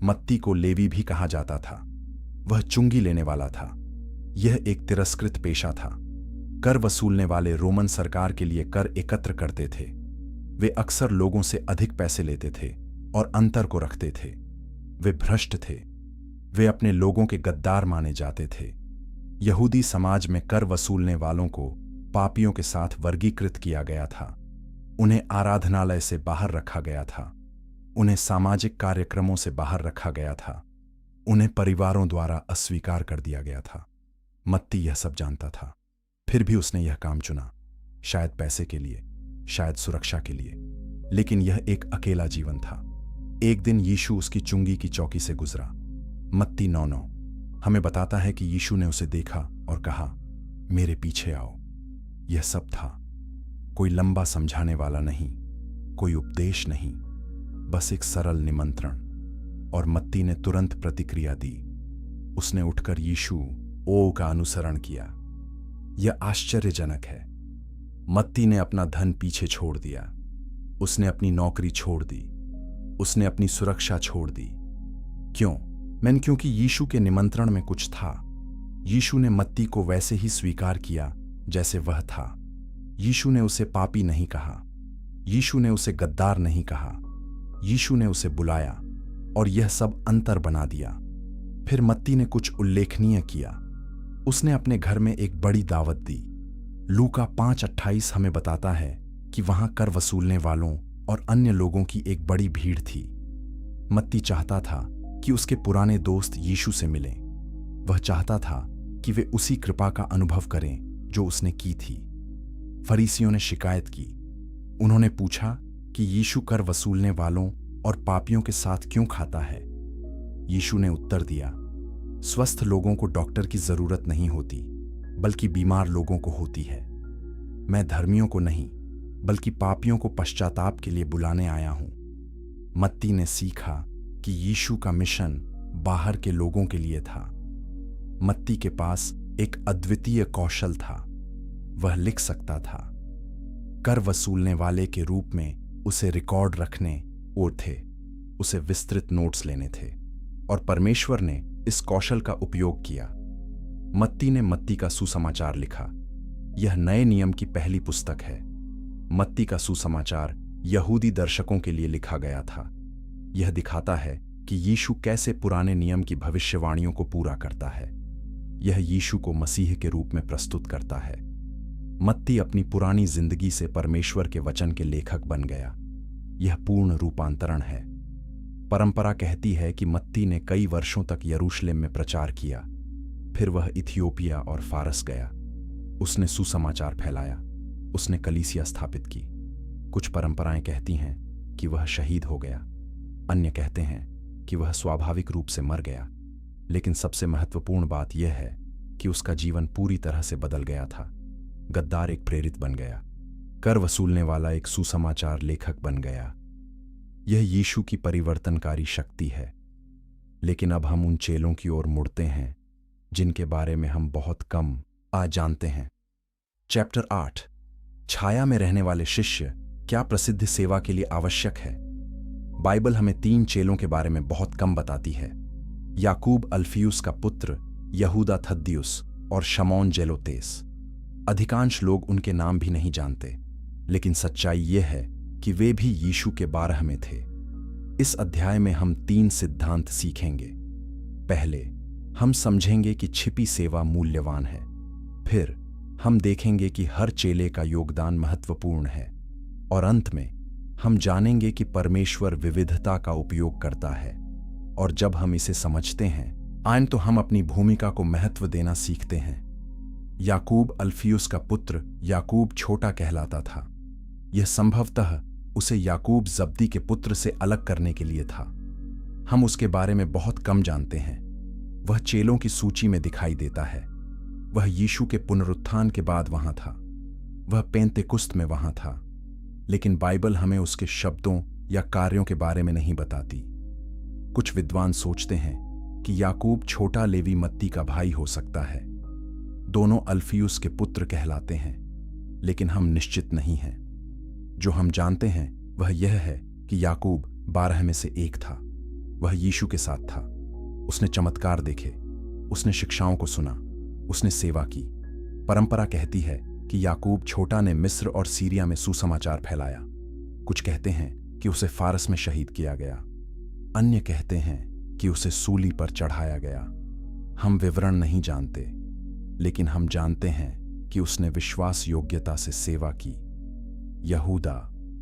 मत्ती को लेवी भी कहा जाता था। वह चुंगी लेने वाला था। यह एक तिरस्कृत पेशा था। कर वसूलने वाले रोमन सरकार के लिए कर एकत्र करते थे। वे अक्सर लोगों से अधिक पैसे लेते थे और अंतर को रखते थे। वे भ्रष्ट थे। वे अपने लोगों के गद्दार माने जाते थे। यहूदी समाज में कर वसूलने वालों को पापियों के साथ वर्गीकृत किया गया था। उन्हें आराधनालय से बाहर रखा गया था। उन्हें सामाजिक कार्यक्रमों से बाहर रखा गया था। उन्हें परिवारों द्वारा अस्वीकार कर दिया गया था। मत्ती यह सब जानता था, फिर भी उसने यह काम चुना। शायद पैसे के लिए, शायद सुरक्षा के लिए, लेकिन यह एक अकेला जीवन था। एक दिन यीशु उसकी चुंगी की चौकी से गुजरा। मत्ती 9:9 हमें बताता है कि यीशु ने उसे देखा और कहा, मेरे पीछे आओ। यह सब था। कोई लंबा समझाने वाला नहीं, कोई उपदेश नहीं, बस एक सरल निमंत्रण। और मत्ती ने तुरंत प्रतिक्रिया दी। उसने उठकर यीशु ओ का अनुसरण किया। यह आश्चर्यजनक है। मत्ती ने अपना धन पीछे छोड़ दिया। उसने अपनी नौकरी छोड़ दी। उसने अपनी सुरक्षा छोड़ दी। क्यों? क्योंकि यीशु के निमंत्रण में कुछ था। यीशु ने मत्ती को वैसे ही स्वीकार किया जैसे वह था। यीशु ने उसे पापी नहीं कहा। यीशु ने उसे गद्दार नहीं कहा। यीशु ने उसे बुलाया और यह सब अंतर बना दिया। फिर मत्ती ने कुछ उल्लेखनीय किया। उसने अपने घर में एक बड़ी दावत दी। लूका 5:28 हमें बताता है कि वहां कर वसूलने वालों और अन्य लोगों की एक बड़ी भीड़ थी। मत्ती चाहता था कि उसके पुराने दोस्त यीशु से मिलें। वह चाहता था कि वे उसी कृपा का अनुभव करें जो उसने की थी। फरीसियों ने शिकायत की। उन्होंने पूछा कि यीशु कर वसूलने वालों और पापियों के साथ क्यों खाता है? यीशु ने उत्तर दिया, स्वस्थ लोगों को डॉक्टर की जरूरत नहीं होती, बल्कि बीमार लोगों को होती है। मैं धर्मियों को नहीं, बल्कि पापियों को पश्चाताप के लिए बुलाने आया हूं। मत्ती ने सीखा कि यीशु का मिशन बाहर के लोगों के लिए था। मत्ती के पास एक अद्वितीय कौशल था। वह लिख सकता था। कर वसूलने वाले के रूप में उसे रिकॉर्ड रखने और थे। उसे विस्तृत नोट्स लेने थे और परमेश्वर ने इस कौशल का उपयोग किया। मत्ती ने मत्ती का सुसमाचार लिखा। यह नए नियम की पहली पुस्तक है। मत्ती का सुसमाचार यहूदी दर्शकों के लिए लिखा गया था। यह दिखाता है कि यीशु कैसे पुराने नियम की भविष्यवाणियों को पूरा करता है। यह यीशु को मसीह के रूप में प्रस्तुत करता है। मत्ती अपनी पुरानी जिंदगी से परमेश्वर के वचन के लेखक बन गया। यह पूर्ण रूपांतरण है। परंपरा कहती है कि मत्ती ने कई वर्षों तक यरूशलेम में प्रचार किया। फिर वह इथियोपिया और फारस गया। उसने सुसमाचार फैलाया। उसने कलीसिया स्थापित की। कुछ परंपराएं कहती हैं कि वह शहीद हो गया। अन्य कहते हैं कि वह स्वाभाविक रूप से मर गया। लेकिन सबसे महत्वपूर्ण बात यह है कि उसका जीवन पूरी तरह से बदल गया था। गद्दार एक प्रेरित बन गया। कर वसूलने वाला एक सुसमाचार लेखक बन गया। यह यीशु की परिवर्तनकारी शक्ति है। लेकिन अब हम उन चेलों की ओर मुड़ते हैं जिनके बारे में हम बहुत कम आज जानते हैं। चैप्टर 8, छाया में रहने वाले शिष्य क्या प्रसिद्ध सेवा के लिए आवश्यक है। बाइबल हमें 3 चेलों के बारे में बहुत कम बताती है। याकूब अल्फियुस का पुत्र, यहूदा थद्दियुस और शमौन जेलोतेस। अधिकांश लोग उनके नाम भी नहीं जानते, लेकिन सच्चाई यह है कि वे भी यीशु के 12 में थे। इस अध्याय में हम 3 सिद्धांत सीखेंगे। पहले, हम समझेंगे कि छिपी सेवा मूल्यवान है। फिर हम देखेंगे कि हर चेले का योगदान महत्वपूर्ण है। और अंत में हम जानेंगे कि परमेश्वर विविधता का उपयोग करता है। और जब हम इसे समझते हैं, तो हम अपनी भूमिका को महत्व देना सीखते हैं। याकूब अल्फियुस का पुत्र याकूब छोटा कहलाता था। यह संभवतः उसे याकूब जब्दी के पुत्र से अलग करने के लिए था। हम उसके बारे में बहुत कम जानते हैं। वह चेलों की सूची में दिखाई देता है। वह यीशु के पुनरुत्थान के बाद वहां था। वह पेंतेकुस्त में वहां था। लेकिन बाइबल हमें उसके शब्दों या कार्यों के बारे में नहीं बताती। कुछ विद्वान सोचते हैं कि याकूब छोटा लेवी मत्ती का भाई हो सकता है। दोनों अल्फियुस के पुत्र कहलाते हैं, लेकिन हम निश्चित नहीं हैं। जो हम जानते हैं वह यह है कि याकूब 12 में से एक था। वह यीशु के साथ था। उसने चमत्कार देखे। उसने शिक्षाओं को सुना। उसने सेवा की। परंपरा कहती है कि याकूब छोटा ने मिस्र और सीरिया में सुसमाचार फैलाया। कुछ कहते हैं कि उसे फारस में शहीद किया गया। अन्य कहते हैं कि उसे सूली पर चढ़ाया गया। हम विवरण नहीं जानते, लेकिन हम जानते हैं कि उसने विश्वास योग्यता से सेवा की। यहूदा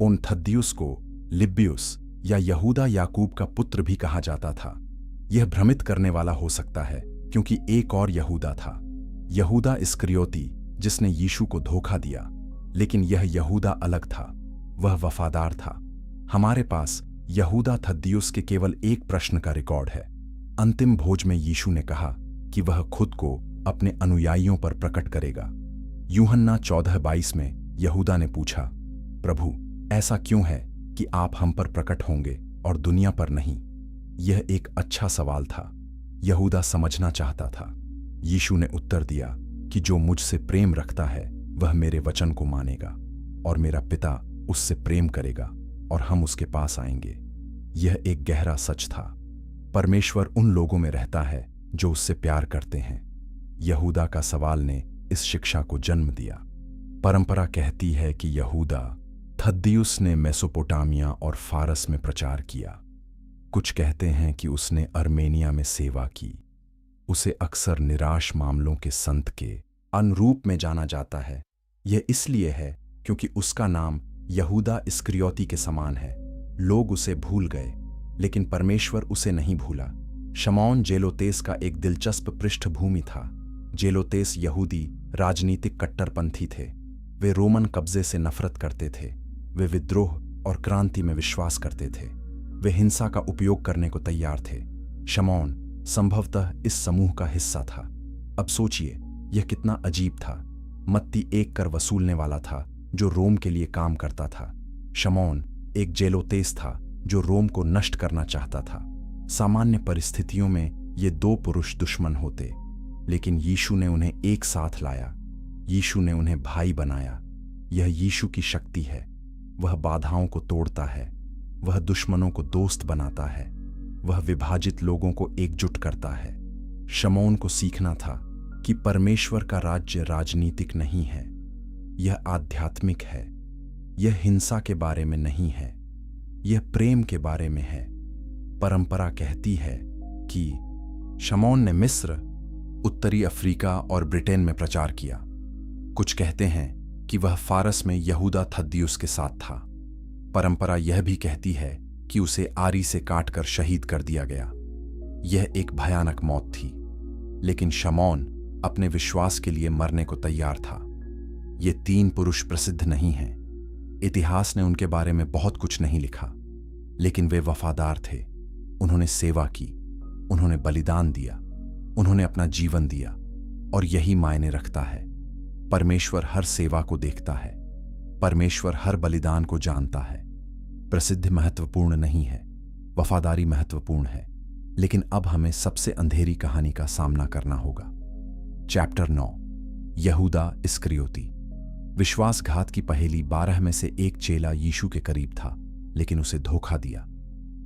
उन थद्दियुस को लिब्बियुस या यहूदा याकूब का पुत्र भी कहा जाता था। यह भ्रमित करने वाला हो सकता है क्योंकि एक और यहूदा था, यहूदा इस्करियोती, जिसने यीशु को धोखा दिया। लेकिन यह यहूदा अलग था। वह वफादार था। हमारे पास यहूदा थद्दियुस के केवल एक प्रश्न का रिकॉर्ड है। अंतिम भोज में यीशु ने कहा कि वह खुद को अपने अनुयायियों पर प्रकट करेगा। यूहन्ना 14:22 में यहूदा ने पूछा, प्रभु, ऐसा क्यों है कि आप हम पर प्रकट होंगे और दुनिया पर नहीं? यह एक अच्छा सवाल था। यहूदा समझना चाहता था। यीशु ने उत्तर दिया कि जो मुझसे प्रेम रखता है वह मेरे वचन को मानेगा, और मेरा पिता उससे प्रेम करेगा और हम उसके पास आएंगे। यह एक गहरा सच था। परमेश्वर उन लोगों में रहता है जो उससे प्यार करते हैं। यहूदा का सवाल ने इस शिक्षा को जन्म दिया। परंपरा कहती है कि यहूदा थद्दियुस ने मेसोपोटामिया और फारस में प्रचार किया। कुछ कहते हैं कि उसने अर्मेनिया में सेवा की। उसे अक्सर निराश मामलों के संत के अनुरूप में जाना जाता है। यह इसलिए है क्योंकि उसका नाम यहूदा इस्करियोती के समान है। लोग उसे भूल गए, लेकिन परमेश्वर उसे नहीं भूला। शमौन जेलोतेस का एक दिलचस्प पृष्ठभूमि था। जेलोतेस यहूदी राजनीतिक कट्टरपंथी थे। वे रोमन कब्जे से नफरत करते थे। वे विद्रोह और क्रांति में विश्वास करते थे। वे हिंसा का उपयोग करने को तैयार थे। शमौन संभवतः इस समूह का हिस्सा था। अब सोचिए, यह कितना अजीब था। मत्ती एक कर वसूलने वाला था जो रोम के लिए काम करता था। शमौन एक जेलोतेस था जो रोम को नष्ट करना चाहता था। सामान्य परिस्थितियों में ये 2 पुरुष दुश्मन होते, लेकिन यीशु ने उन्हें एक साथ लाया। यीशु ने उन्हें भाई बनाया। यह यीशु की शक्ति है। वह बाधाओं को तोड़ता है। वह दुश्मनों को दोस्त बनाता है। वह विभाजित लोगों को एकजुट करता है। शमौन को सीखना था कि परमेश्वर का राज्य राजनीतिक नहीं है, यह आध्यात्मिक है। यह हिंसा के बारे में नहीं है, यह प्रेम के बारे में है। परंपरा कहती है कि शमौन ने मिस्र, उत्तरी अफ्रीका और ब्रिटेन में प्रचार किया। कुछ कहते हैं कि वह फारस में यहूदा थद्दियुस के साथ था। परंपरा यह भी कहती है कि उसे आरी से काटकर शहीद कर दिया गया। यह एक भयानक मौत थी, लेकिन शमौन अपने विश्वास के लिए मरने को तैयार था। ये 3 पुरुष प्रसिद्ध नहीं हैं। इतिहास ने उनके बारे में बहुत कुछ नहीं लिखा, लेकिन वे वफादार थे। उन्होंने सेवा की, उन्होंने बलिदान दिया, उन्होंने अपना जीवन दिया, और यही मायने रखता है। परमेश्वर हर सेवा को देखता है, परमेश्वर हर बलिदान को जानता है। प्रसिद्धि महत्वपूर्ण नहीं है, वफादारी महत्वपूर्ण है। लेकिन अब हमें सबसे अंधेरी कहानी का सामना करना होगा। चैप्टर 9, यहूदा इस्करियोती। विश्वासघात की पहेली 12 में से एक चेला यीशु के करीब था, लेकिन उसे धोखा दिया।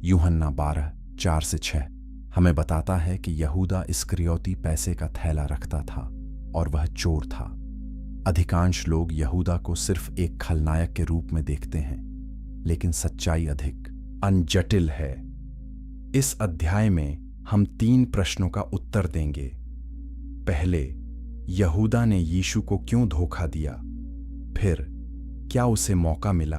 यूहन्ना 12:4-6 हमें बताता है कि यहूदा इस्करियोती पैसे का थैला रखता था और वह चोर था। अधिकांश लोग यहूदा को सिर्फ एक खलनायक के रूप में देखते हैं, लेकिन सच्चाई अधिक अनजटिल है। इस अध्याय में हम 3 प्रश्नों का उत्तर देंगे। पहले, यहूदा ने यीशु को क्यों धोखा दिया? फिर, क्या उसे मौका मिला?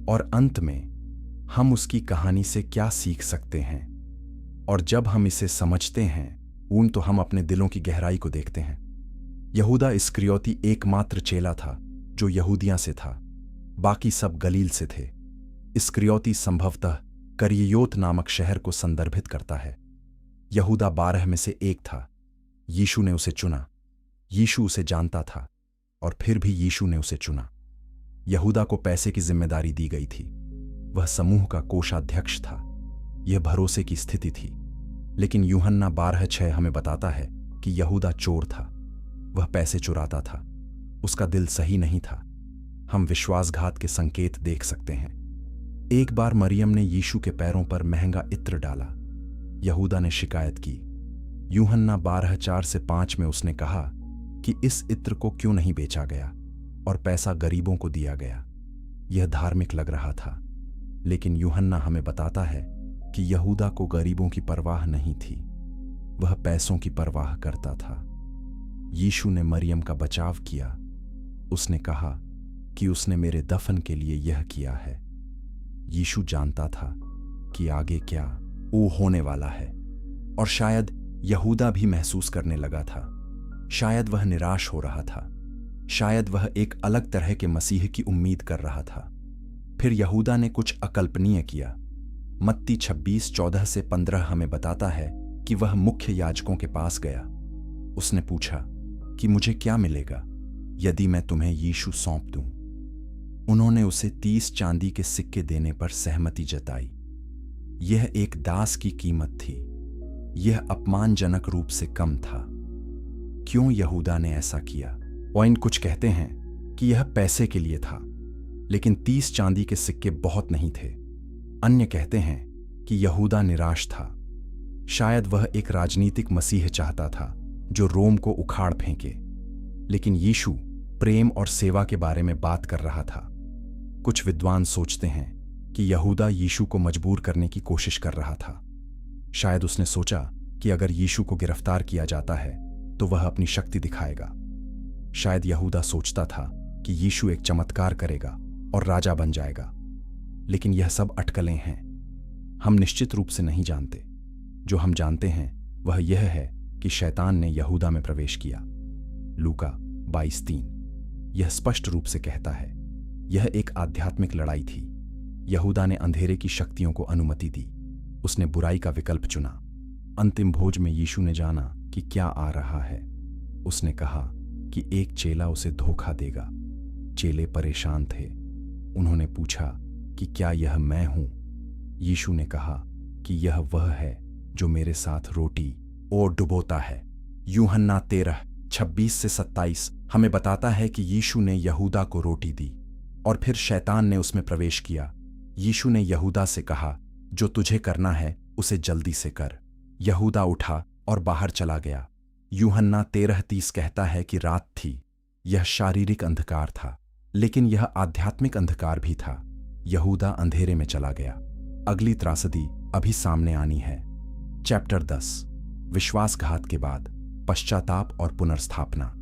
और अंत में, हम उसकी कहानी से क्या सीख सकते हैं? और जब हम इसे समझते हैं, तो हम अपने दिलों की गहराई को देखते हैं। यहूदा इस्करियोती एकमात्र चेला था जो यहूदिया से था, बाकी सब गलील से थे। इस्करियोती संभवतः करियोत नामक शहर को संदर्भित करता है। यहूदा 12 में से एक था। यीशु ने उसे चुना। यीशु उसे जानता था, और फिर भी यीशु ने उसे चुना। यहूदा को पैसे की जिम्मेदारी दी गई थी। वह समूह का कोषाध्यक्ष था। यह भरोसे की स्थिति थी। लेकिन यूहन्ना 12:6 हमें बताता है कि यहूदा चोर था। वह पैसे चुराता था। उसका दिल सही नहीं था। हम विश्वासघात के संकेत देख सकते हैं। एक बार मरियम ने यीशु के पैरों पर महंगा इत्र डाला। यहूदा ने शिकायत की। यूहन्ना 12:4-5 में उसने कहा कि इस इत्र को क्यों नहीं बेचा गया और पैसा गरीबों को दिया गया। यह धार्मिक लग रहा था, लेकिन यूहन्ना हमें बताता है कि यहूदा को गरीबों की परवाह नहीं थी। वह पैसों की परवाह करता था। यीशु ने मरियम का बचाव किया। उसने कहा कि उसने मेरे दफन के लिए यह किया है। यीशु जानता था कि आगे क्या होने वाला है, और शायद यहूदा भी महसूस करने लगा था। शायद वह निराश हो रहा था। शायद वह एक अलग तरह के मसीह की उम्मीद कर रहा था। फिर यहूदा ने कुछ अकल्पनीय किया। मत्ती 26:14-15 हमें बताता है कि वह मुख्य याजकों के पास गया। उसने पूछा कि मुझे क्या मिलेगा यदि मैं तुम्हें यीशु सौंप दूं? उन्होंने उसे 30 चांदी के सिक्के देने पर सहमति जताई। यह एक दास की कीमत थी। यह अपमानजनक रूप से कम था। क्यों यहूदा ने ऐसा किया? कुछ कहते हैं कि यह पैसे के लिए था, लेकिन 30 चांदी के सिक्के बहुत नहीं थे। अन्य कहते हैं कि यहूदा निराश था। शायद वह एक राजनीतिक मसीह चाहता था जो रोम को उखाड़ फेंके, लेकिन यीशु प्रेम और सेवा के बारे में बात कर रहा था। कुछ विद्वान सोचते हैं कि यहूदा यीशु को मजबूर करने की कोशिश कर रहा था। शायद उसने सोचा कि अगर यीशु को गिरफ्तार किया जाता है तो वह अपनी शक्ति दिखाएगा। शायद यहूदा सोचता था कि यीशु एक चमत्कार करेगा और राजा बन जाएगा। लेकिन यह सब अटकलें हैं। हम निश्चित रूप से नहीं जानते। जो हम जानते हैं वह यह है कि शैतान ने यहूदा में प्रवेश किया। लूका 22:3 यह स्पष्ट रूप से कहता है। यह एक आध्यात्मिक लड़ाई थी। यहूदा ने अंधेरे की शक्तियों को अनुमति दी। उसने बुराई का विकल्प चुना। अंतिम भोज में यीशु ने जाना कि क्या आ रहा है। उसने कहा कि एक चेला उसे धोखा देगा। चेले परेशान थे। उन्होंने पूछा कि क्या यह मैं हूं? यीशु ने कहा कि यह वह है जो मेरे साथ रोटी और डुबोता है। यूहन्ना 13:26-27 हमें बताता है कि यीशु ने यहूदा को रोटी दी और फिर शैतान ने उसमें प्रवेश किया। यीशु ने यहूदा से कहा, जो तुझे करना है उसे जल्दी से कर। यहूदा उठा और बाहर चला गया। यूहन्ना 13:30 कहता है कि रात थी। यह शारीरिक अंधकार था, लेकिन यह आध्यात्मिक अंधकार भी था। यहूदा अंधेरे में चला गया। अगली त्रासदी अभी सामने आनी है। चैप्टर 10, विश्वासघात के बाद पश्चाताप और पुनर्स्थापना।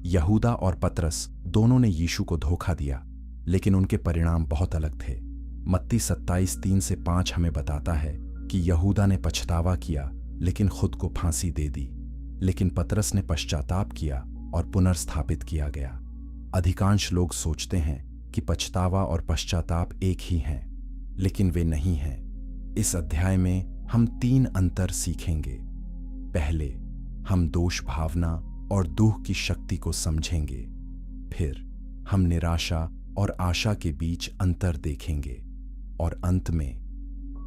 यहूदा और पतरस दोनों ने यीशु को धोखा दिया, लेकिन उनके परिणाम बहुत अलग थे। मत्ती 27:3-5 हमें बताता है कि यहूदा ने पछतावा किया लेकिन खुद को फांसी दे दी, लेकिन पतरस ने पश्चाताप किया और पुनर्स्थापित किया गया। अधिकांश लोग सोचते हैं कि पछतावा और पश्चाताप एक ही हैं, लेकिन वे नहीं हैं। इस अध्याय में हम 3 अंतर सीखेंगे। पहले, हम दोष भावना और दुख की शक्ति को समझेंगे। फिर हम निराशा और आशा के बीच अंतर देखेंगे, और अंत में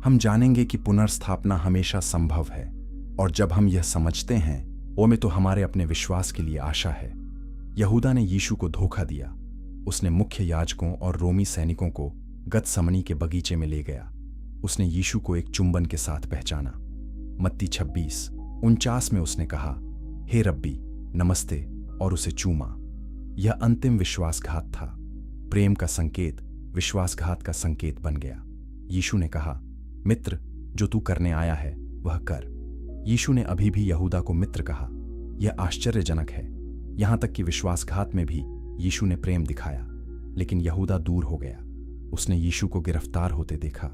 हम जानेंगे कि पुनर्स्थापना हमेशा संभव है, और जब हम यह समझते हैं, वो में तो हमारे अपने विश्वास के लिए आशा है। यहूदा ने यीशु को धोखा दिया। उसने मुख्य याजकों और रोमी सैनिकों को गतसमनी के बगीचे में ले गया। उसने यीशु को एक चुंबन के साथ पहचाना। मत्ती 26:49 में उसने कहा, हे रब्बी, नमस्ते, और उसे चूमा। यह अंतिम विश्वासघात था। प्रेम का संकेत विश्वासघात का संकेत बन गया। यीशु ने कहा, मित्र, जो तू करने आया है वह कर। यीशु ने अभी भी यहूदा को मित्र कहा। यह आश्चर्यजनक है। यहां तक कि विश्वासघात में भी यीशु ने प्रेम दिखाया, लेकिन यहूदा दूर हो गया। उसने यीशु को गिरफ्तार होते देखा।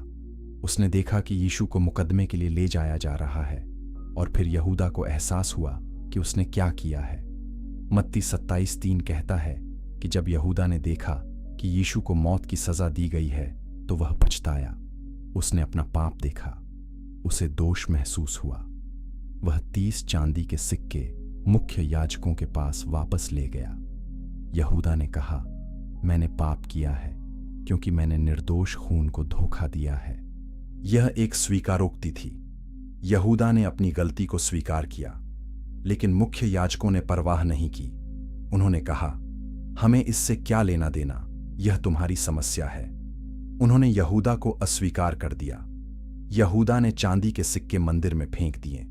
उसने देखा कि यीशु को मुकदमे के लिए ले जाया जा रहा है, और फिर यहूदा को एहसास हुआ कि उसने क्या किया है। मत्ती 27:3 कहता है कि जब यहूदा ने देखा कि यीशु को मौत की सजा दी गई है, तो वह पछताया। उसने अपना पाप देखा। उसे दोष महसूस हुआ। वह 30 चांदी के सिक्के मुख्य याजकों के पास वापस ले गया। यहूदा ने कहा, मैंने पाप किया है, क्योंकि मैंने निर्दोष खून को धोखा दिया है। यह एक स्वीकारोक्ति थी। यहूदा ने अपनी गलती को स्वीकार किया, लेकिन मुख्य याजकों ने परवाह नहीं की। उन्होंने कहा, हमें इससे क्या लेना देना, यह तुम्हारी समस्या है। उन्होंने यहूदा को अस्वीकार कर दिया। यहूदा ने चांदी के सिक्के मंदिर में फेंक दिए।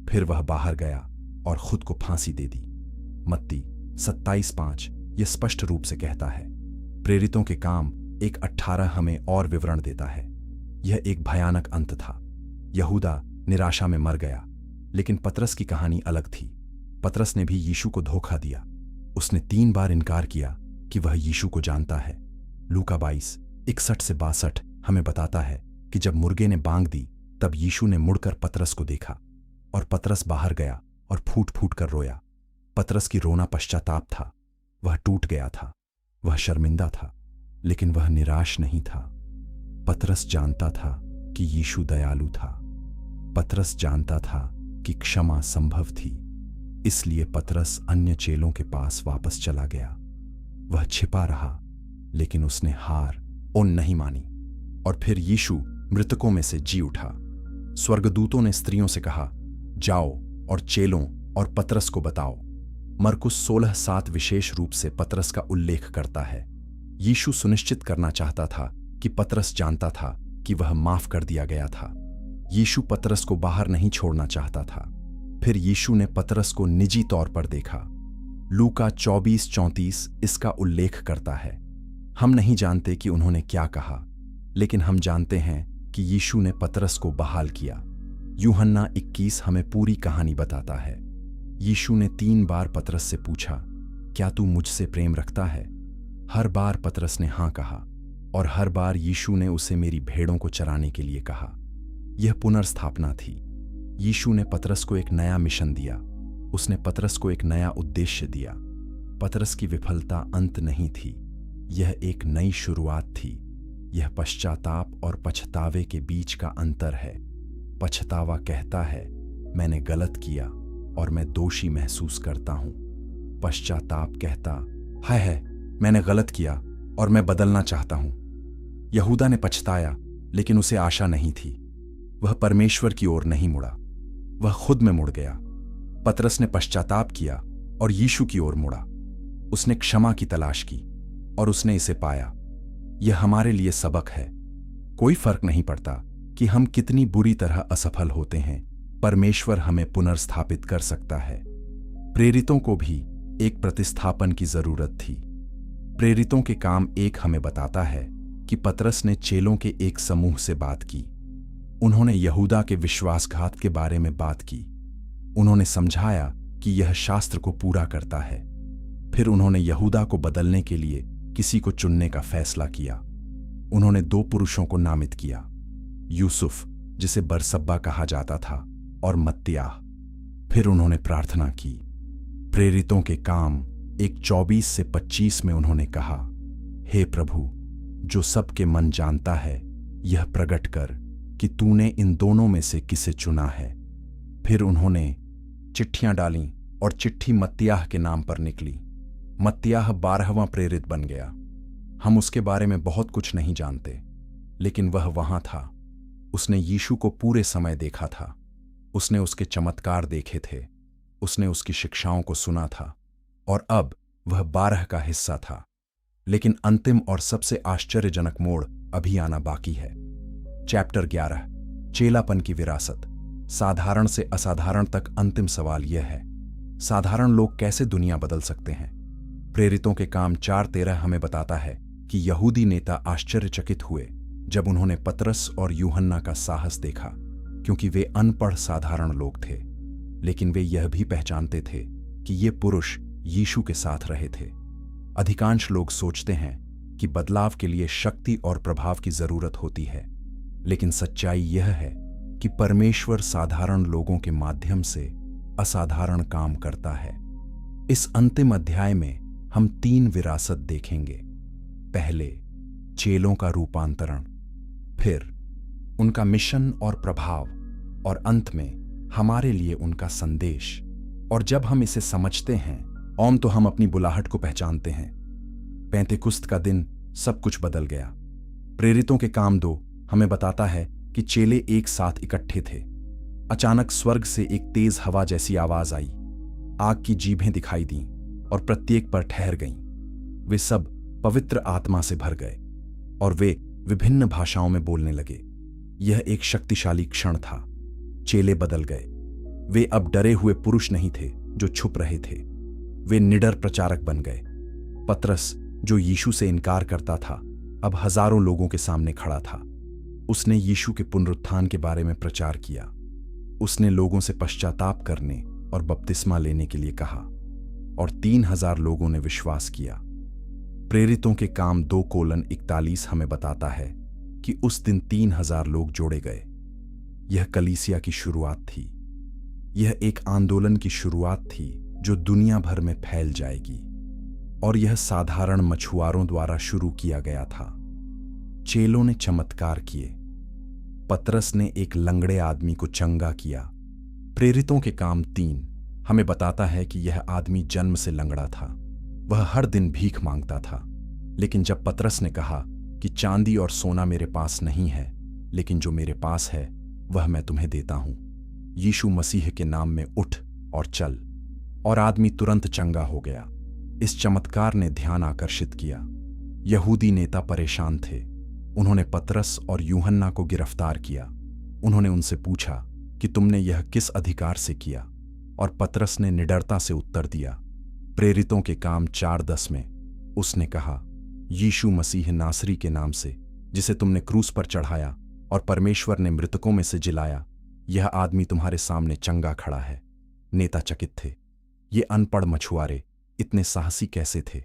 फिर वह बाहर गया और खुद को फांसी दे दी। मत्ती 27:5 यह स्पष्ट रूप से कहता है। प्रेरितों के काम 1:18 हमें और विवरण देता है। यह एक भयानक अंत था। यहूदा निराशा में मर गया, लेकिन पतरस की कहानी अलग थी। पतरस ने भी यीशु को धोखा दिया। उसने 3 बार इनकार किया कि वह यीशु को जानता है। लूका 22:61-62 हमें बताता है कि जब मुर्गे ने बांग दी, तब यीशु ने मुड़कर पतरस को देखा, और पतरस बाहर गया और फूट फूट कर रोया। पतरस की रोना पश्चाताप था। वह टूट गया था। वह शर्मिंदा था, लेकिन वह निराश नहीं था। पतरस जानता था कि यीशु दयालु था। पतरस जानता था कि क्षमा संभव थी। इसलिए पतरस अन्य चेलों के पास वापस चला गया। वह छिपा रहा, लेकिन उसने हार नहीं मानी। और फिर यीशु मृतकों में से जी उठा। स्वर्गदूतों ने स्त्रियों से कहा, जाओ और चेलों और पतरस को बताओ। मरकुस 16:7 विशेष रूप से पतरस का उल्लेख करता है। यीशु सुनिश्चित करना चाहता था कि पतरस जानता था कि वह माफ कर दिया गया था। यीशु पतरस को बाहर नहीं छोड़ना चाहता था। फिर यीशु ने पतरस को निजी तौर पर देखा। लूका 24:34 इसका उल्लेख करता है। हम नहीं जानते कि उन्होंने क्या कहा, लेकिन हम जानते हैं कि यीशु ने पतरस को बहाल किया। यूहन्ना 21 हमें पूरी कहानी बताता है। यीशु ने 3 बार पतरस से पूछा, क्या तू मुझसे प्रेम रखता है? हर बार पतरस ने हां कहा, और हर बार यीशु ने उसे मेरी भेड़ों को चराने के लिए कहा। यह पुनर्स्थापना थी। यीशु ने पतरस को एक नया मिशन दिया। उसने पतरस को एक नया उद्देश्य दिया। पतरस की विफलता अंत नहीं थी, यह एक नई शुरुआत थी। यह पश्चाताप और पछतावे के बीच का अंतर है। पछतावा कहता है, मैंने गलत किया और मैं दोषी महसूस करता हूं। पश्चाताप कहता, है मैंने गलत किया और मैं बदलना चाहता हूं। यहूदा ने पछताया, लेकिन उसे आशा नहीं थी। वह परमेश्वर की ओर नहीं मुड़ा, वह खुद में मुड़ गया। पतरस ने पश्चाताप किया और यीशु की ओर मुड़ा। उसने क्षमा की तलाश की और उसने इसे पाया। यह हमारे लिए सबक है। कोई फर्क नहीं पड़ता कि हम कितनी बुरी तरह असफल होते हैं, परमेश्वर हमें पुनर्स्थापित कर सकता है। प्रेरितों को भी एक प्रतिस्थापन की जरूरत थी। प्रेरितों के काम 1 हमें बताता है कि पतरस ने चेलों के एक समूह से बात की। उन्होंने यहूदा के विश्वासघात के बारे में बात की। उन्होंने समझाया कि यह शास्त्र को पूरा करता है। फिर उन्होंने यहूदा को बदलने के लिए किसी को चुनने का फैसला किया। उन्होंने 2 पुरुषों को नामित किया, यूसुफ जिसे बरसब्बा कहा जाता था और मत्तियाह। फिर उन्होंने प्रार्थना की। प्रेरितों के काम 1:24 से 25 में उन्होंने कहा, हे प्रभु, जो सबके मन जानता है, यह प्रकट कर कि तूने इन दोनों में से किसे चुना है। फिर उन्होंने चिट्ठियां डालीं और चिट्ठी मत्तियाह के नाम पर निकली। मत्तियाह 12वां प्रेरित बन गया। हम उसके बारे में बहुत कुछ नहीं जानते, लेकिन वह वहां था। उसने यीशु को पूरे समय देखा था। उसने उसके चमत्कार देखे थे। उसने उसकी शिक्षाओं को सुना था और अब वह 12 का हिस्सा था। लेकिन अंतिम और सबसे आश्चर्यजनक मोड़ अभी आना बाकी है। चैप्टर 11, चेलापन की विरासत। साधारण से असाधारण तक अंतिम सवाल यह है, साधारण लोग कैसे दुनिया बदल सकते हैं? प्रेरितों के काम 4:13 हमें बताता है कि यहूदी नेता आश्चर्यचकित हुए जब उन्होंने पतरस और यूहन्ना का साहस देखा, क्योंकि वे अनपढ़ साधारण लोग थे। लेकिन वे यह भी पहचानते थे कि ये पुरुष यीशु के साथ रहे थे। अधिकांश लोग सोचते हैं कि बदलाव के लिए शक्ति और प्रभाव की जरूरत होती है, लेकिन सच्चाई यह है कि परमेश्वर साधारण लोगों के माध्यम से असाधारण काम करता है। इस अंतिम अध्याय में हम 3 विरासत देखेंगे। पहले, चेलों का रूपांतरण, फिर उनका मिशन और प्रभाव, और अंत में हमारे लिए उनका संदेश। और जब हम इसे समझते हैं तो हम अपनी बुलाहट को पहचानते हैं। पेंतेकुस्त का दिन सब कुछ बदल गया। प्रेरितों के काम 2 हमें बताता है कि चेले एक साथ इकट्ठे थे। अचानक स्वर्ग से एक तेज हवा जैसी आवाज आई। आग की जीभें दिखाई दीं और प्रत्येक पर ठहर गईं। वे सब पवित्र आत्मा से भर गए और वे विभिन्न भाषाओं में बोलने लगे। यह एक शक्तिशाली क्षण था। चेले बदल गए। वे अब डरे हुए पुरुष नहीं थे जो छुप रहे थे। वे निडर प्रचारक बन गए। पतरस, जो यीशु से इनकार करता था, अब हजारों लोगों के सामने खड़ा था। उसने यीशु के पुनरुत्थान के बारे में प्रचार किया। उसने लोगों से पश्चाताप करने और बपतिस्मा लेने के लिए कहा और 3000 लोगों ने विश्वास किया। प्रेरितों के काम 2:41 हमें बताता है कि उस दिन 3000 लोग जोड़े गए। यह कलीसिया की शुरुआत थी। यह एक आंदोलन की शुरुआत थी जो दुनिया भर में फैल जाएगी, और यह साधारण मछुआरों द्वारा शुरू किया गया था। चेलों ने चमत्कार किए। पतरस ने एक लंगड़े आदमी को चंगा किया। प्रेरितों के काम 3 हमें बताता है कि यह आदमी जन्म से लंगड़ा था। वह हर दिन भीख मांगता था। लेकिन जब पतरस ने कहा कि चांदी और सोना मेरे पास नहीं है, लेकिन जो मेरे पास है वह मैं तुम्हें देता हूं, यीशु मसीह के नाम में उठ और चल, और आदमी तुरंत चंगा हो गया। इस चमत्कार ने ध्यान आकर्षित किया। यहूदी नेता परेशान थे। उन्होंने पतरस और यूहन्ना को गिरफ्तार किया। उन्होंने उनसे पूछा कि तुमने यह किस अधिकार से किया, और पतरस ने निडरता से उत्तर दिया। प्रेरितों के काम 4:10 में उसने कहा, यीशु मसीह नासरी के नाम से, जिसे तुमने क्रूस पर चढ़ाया और परमेश्वर ने मृतकों में से जिलाया, यह आदमी तुम्हारे सामने चंगा खड़ा है। नेता चकित थे। ये अनपढ़ मछुआरे इतने साहसी कैसे थे?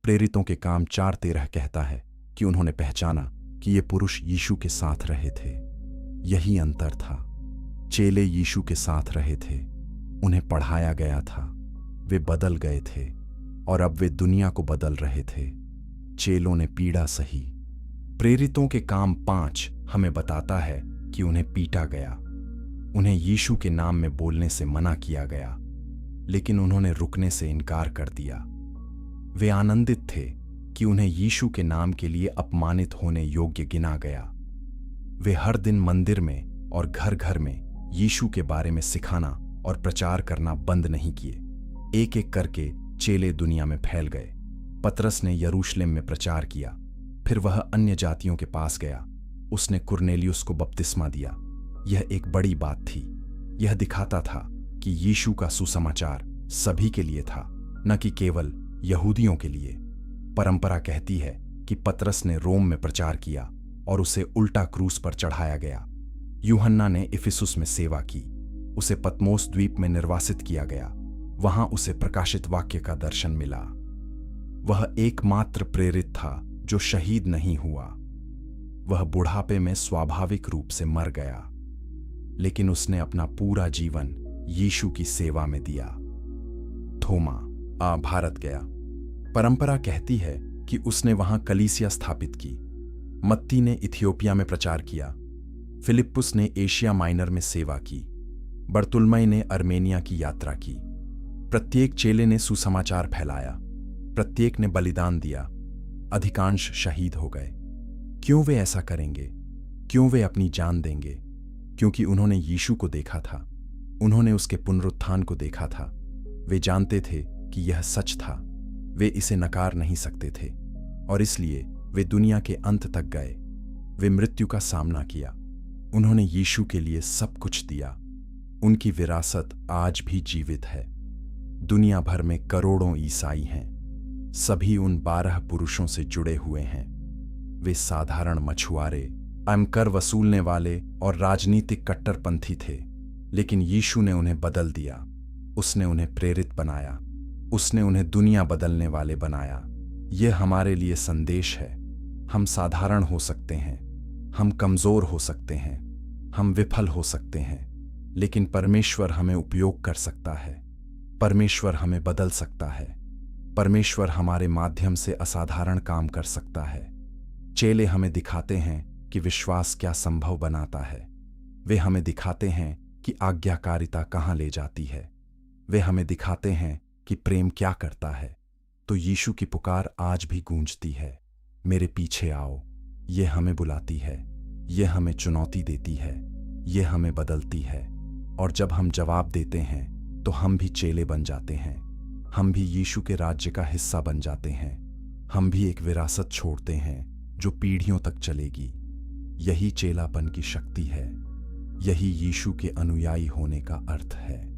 प्रेरितों के काम 4:13 कहता है कि उन्होंने पहचाना कि ये पुरुष यीशु के साथ रहे थे। यही अंतर था। चेले यीशु के साथ रहे थे। उन्हें पढ़ाया गया था। वे बदल गए थे और अब वे दुनिया को बदल रहे थे। चेलों ने पीड़ा सही। प्रेरितों के काम 5 हमें बताता है कि उन्हें पीटा गया। उन्हें यीशु के नाम में बोलने से मना किया गया, लेकिन उन्होंने रुकने से इनकार कर दिया। वे आनंदित थे कि उन्हें यीशु के नाम के लिए अपमानित होने योग्य गिना गया। वे हर दिन मंदिर में और घर घर में यीशु के बारे में सिखाना और प्रचार करना बंद नहीं किए। एक एक करके चेले दुनिया में फैल गए। पतरस ने यरूशलेम में प्रचार किया। फिर वह अन्य जातियों के पास गया। उसने कुरनेलियुस को बपतिस्मा दिया। यह एक बड़ी बात थी। यह दिखाता था कि यीशु का सुसमाचार सभी के लिए था, न कि केवल यहूदियों के लिए। परंपरा कहती है कि पतरस ने रोम में प्रचार किया और उसे उल्टा क्रूस पर चढ़ाया गया। यूहन्ना ने इफिसुस में सेवा की। उसे पतमोस द्वीप में निर्वासित किया गया। वहां उसे प्रकाशित वाक्य का दर्शन मिला। वह एकमात्र प्रेरित था जो शहीद नहीं हुआ। वह बुढ़ापे में स्वाभाविक रूप से मर गया, लेकिन उसने अपना पूरा जीवन यीशु की सेवा में दिया। थोमा भारत गया। परंपरा कहती है कि उसने वहां कलीसिया स्थापित की। मत्ती ने इथियोपिया में प्रचार किया। फिलिप्पुस ने एशिया माइनर में सेवा की। बर्तुल्मै ने अर्मेनिया की यात्रा की। प्रत्येक चेले ने सुसमाचार फैलाया। प्रत्येक ने बलिदान दिया। अधिकांश शहीद हो गए। क्यों वे ऐसा करेंगे? क्यों वे अपनी जान देंगे? क्योंकि उन्होंने यीशु को देखा था। उन्होंने उसके पुनरुत्थान को देखा था। वे जानते थे कि यह सच था। वे इसे नकार नहीं सकते थे और इसलिए वे दुनिया के अंत तक गए। वे मृत्यु का सामना किया। उन्होंने यीशु के लिए सब कुछ दिया। उनकी विरासत आज भी जीवित है। दुनिया भर में करोड़ों ईसाई हैं। सभी उन 12 पुरुषों से जुड़े हुए हैं। वे साधारण मछुआरे, कर वसूलने वाले और राजनीतिक कट्टरपंथी थे, लेकिन यीशु ने उन्हें बदल दिया। उसने उन्हें प्रेरित बनाया। उसने उन्हें दुनिया बदलने वाले बनाया। यह हमारे लिए संदेश है। हम साधारण हो सकते हैं, हम कमजोर हो सकते हैं, हम विफल हो सकते हैं, लेकिन परमेश्वर हमें उपयोग कर सकता है। परमेश्वर हमें बदल सकता है। परमेश्वर हमारे माध्यम से असाधारण काम कर सकता है। चेले हमें दिखाते हैं कि विश्वास क्या संभव बनाता है। वे हमें दिखाते हैं कि आज्ञाकारिता कहाँ ले जाती है। वे हमें दिखाते हैं कि प्रेम क्या करता है। तो यीशु की पुकार आज भी गूंजती है, मेरे पीछे आओ। ये हमें बुलाती है, ये हमें चुनौती देती है, ये हमें बदलती है। और जब हम जवाब देते हैं तो हम भी चेले बन जाते हैं। हम भी यीशु के राज्य का हिस्सा बन जाते हैं। हम भी एक विरासत छोड़ते हैं जो पीढ़ियों तक चलेगी। यही चेलापन की शक्ति है। यही यीशु के अनुयायी होने का अर्थ है।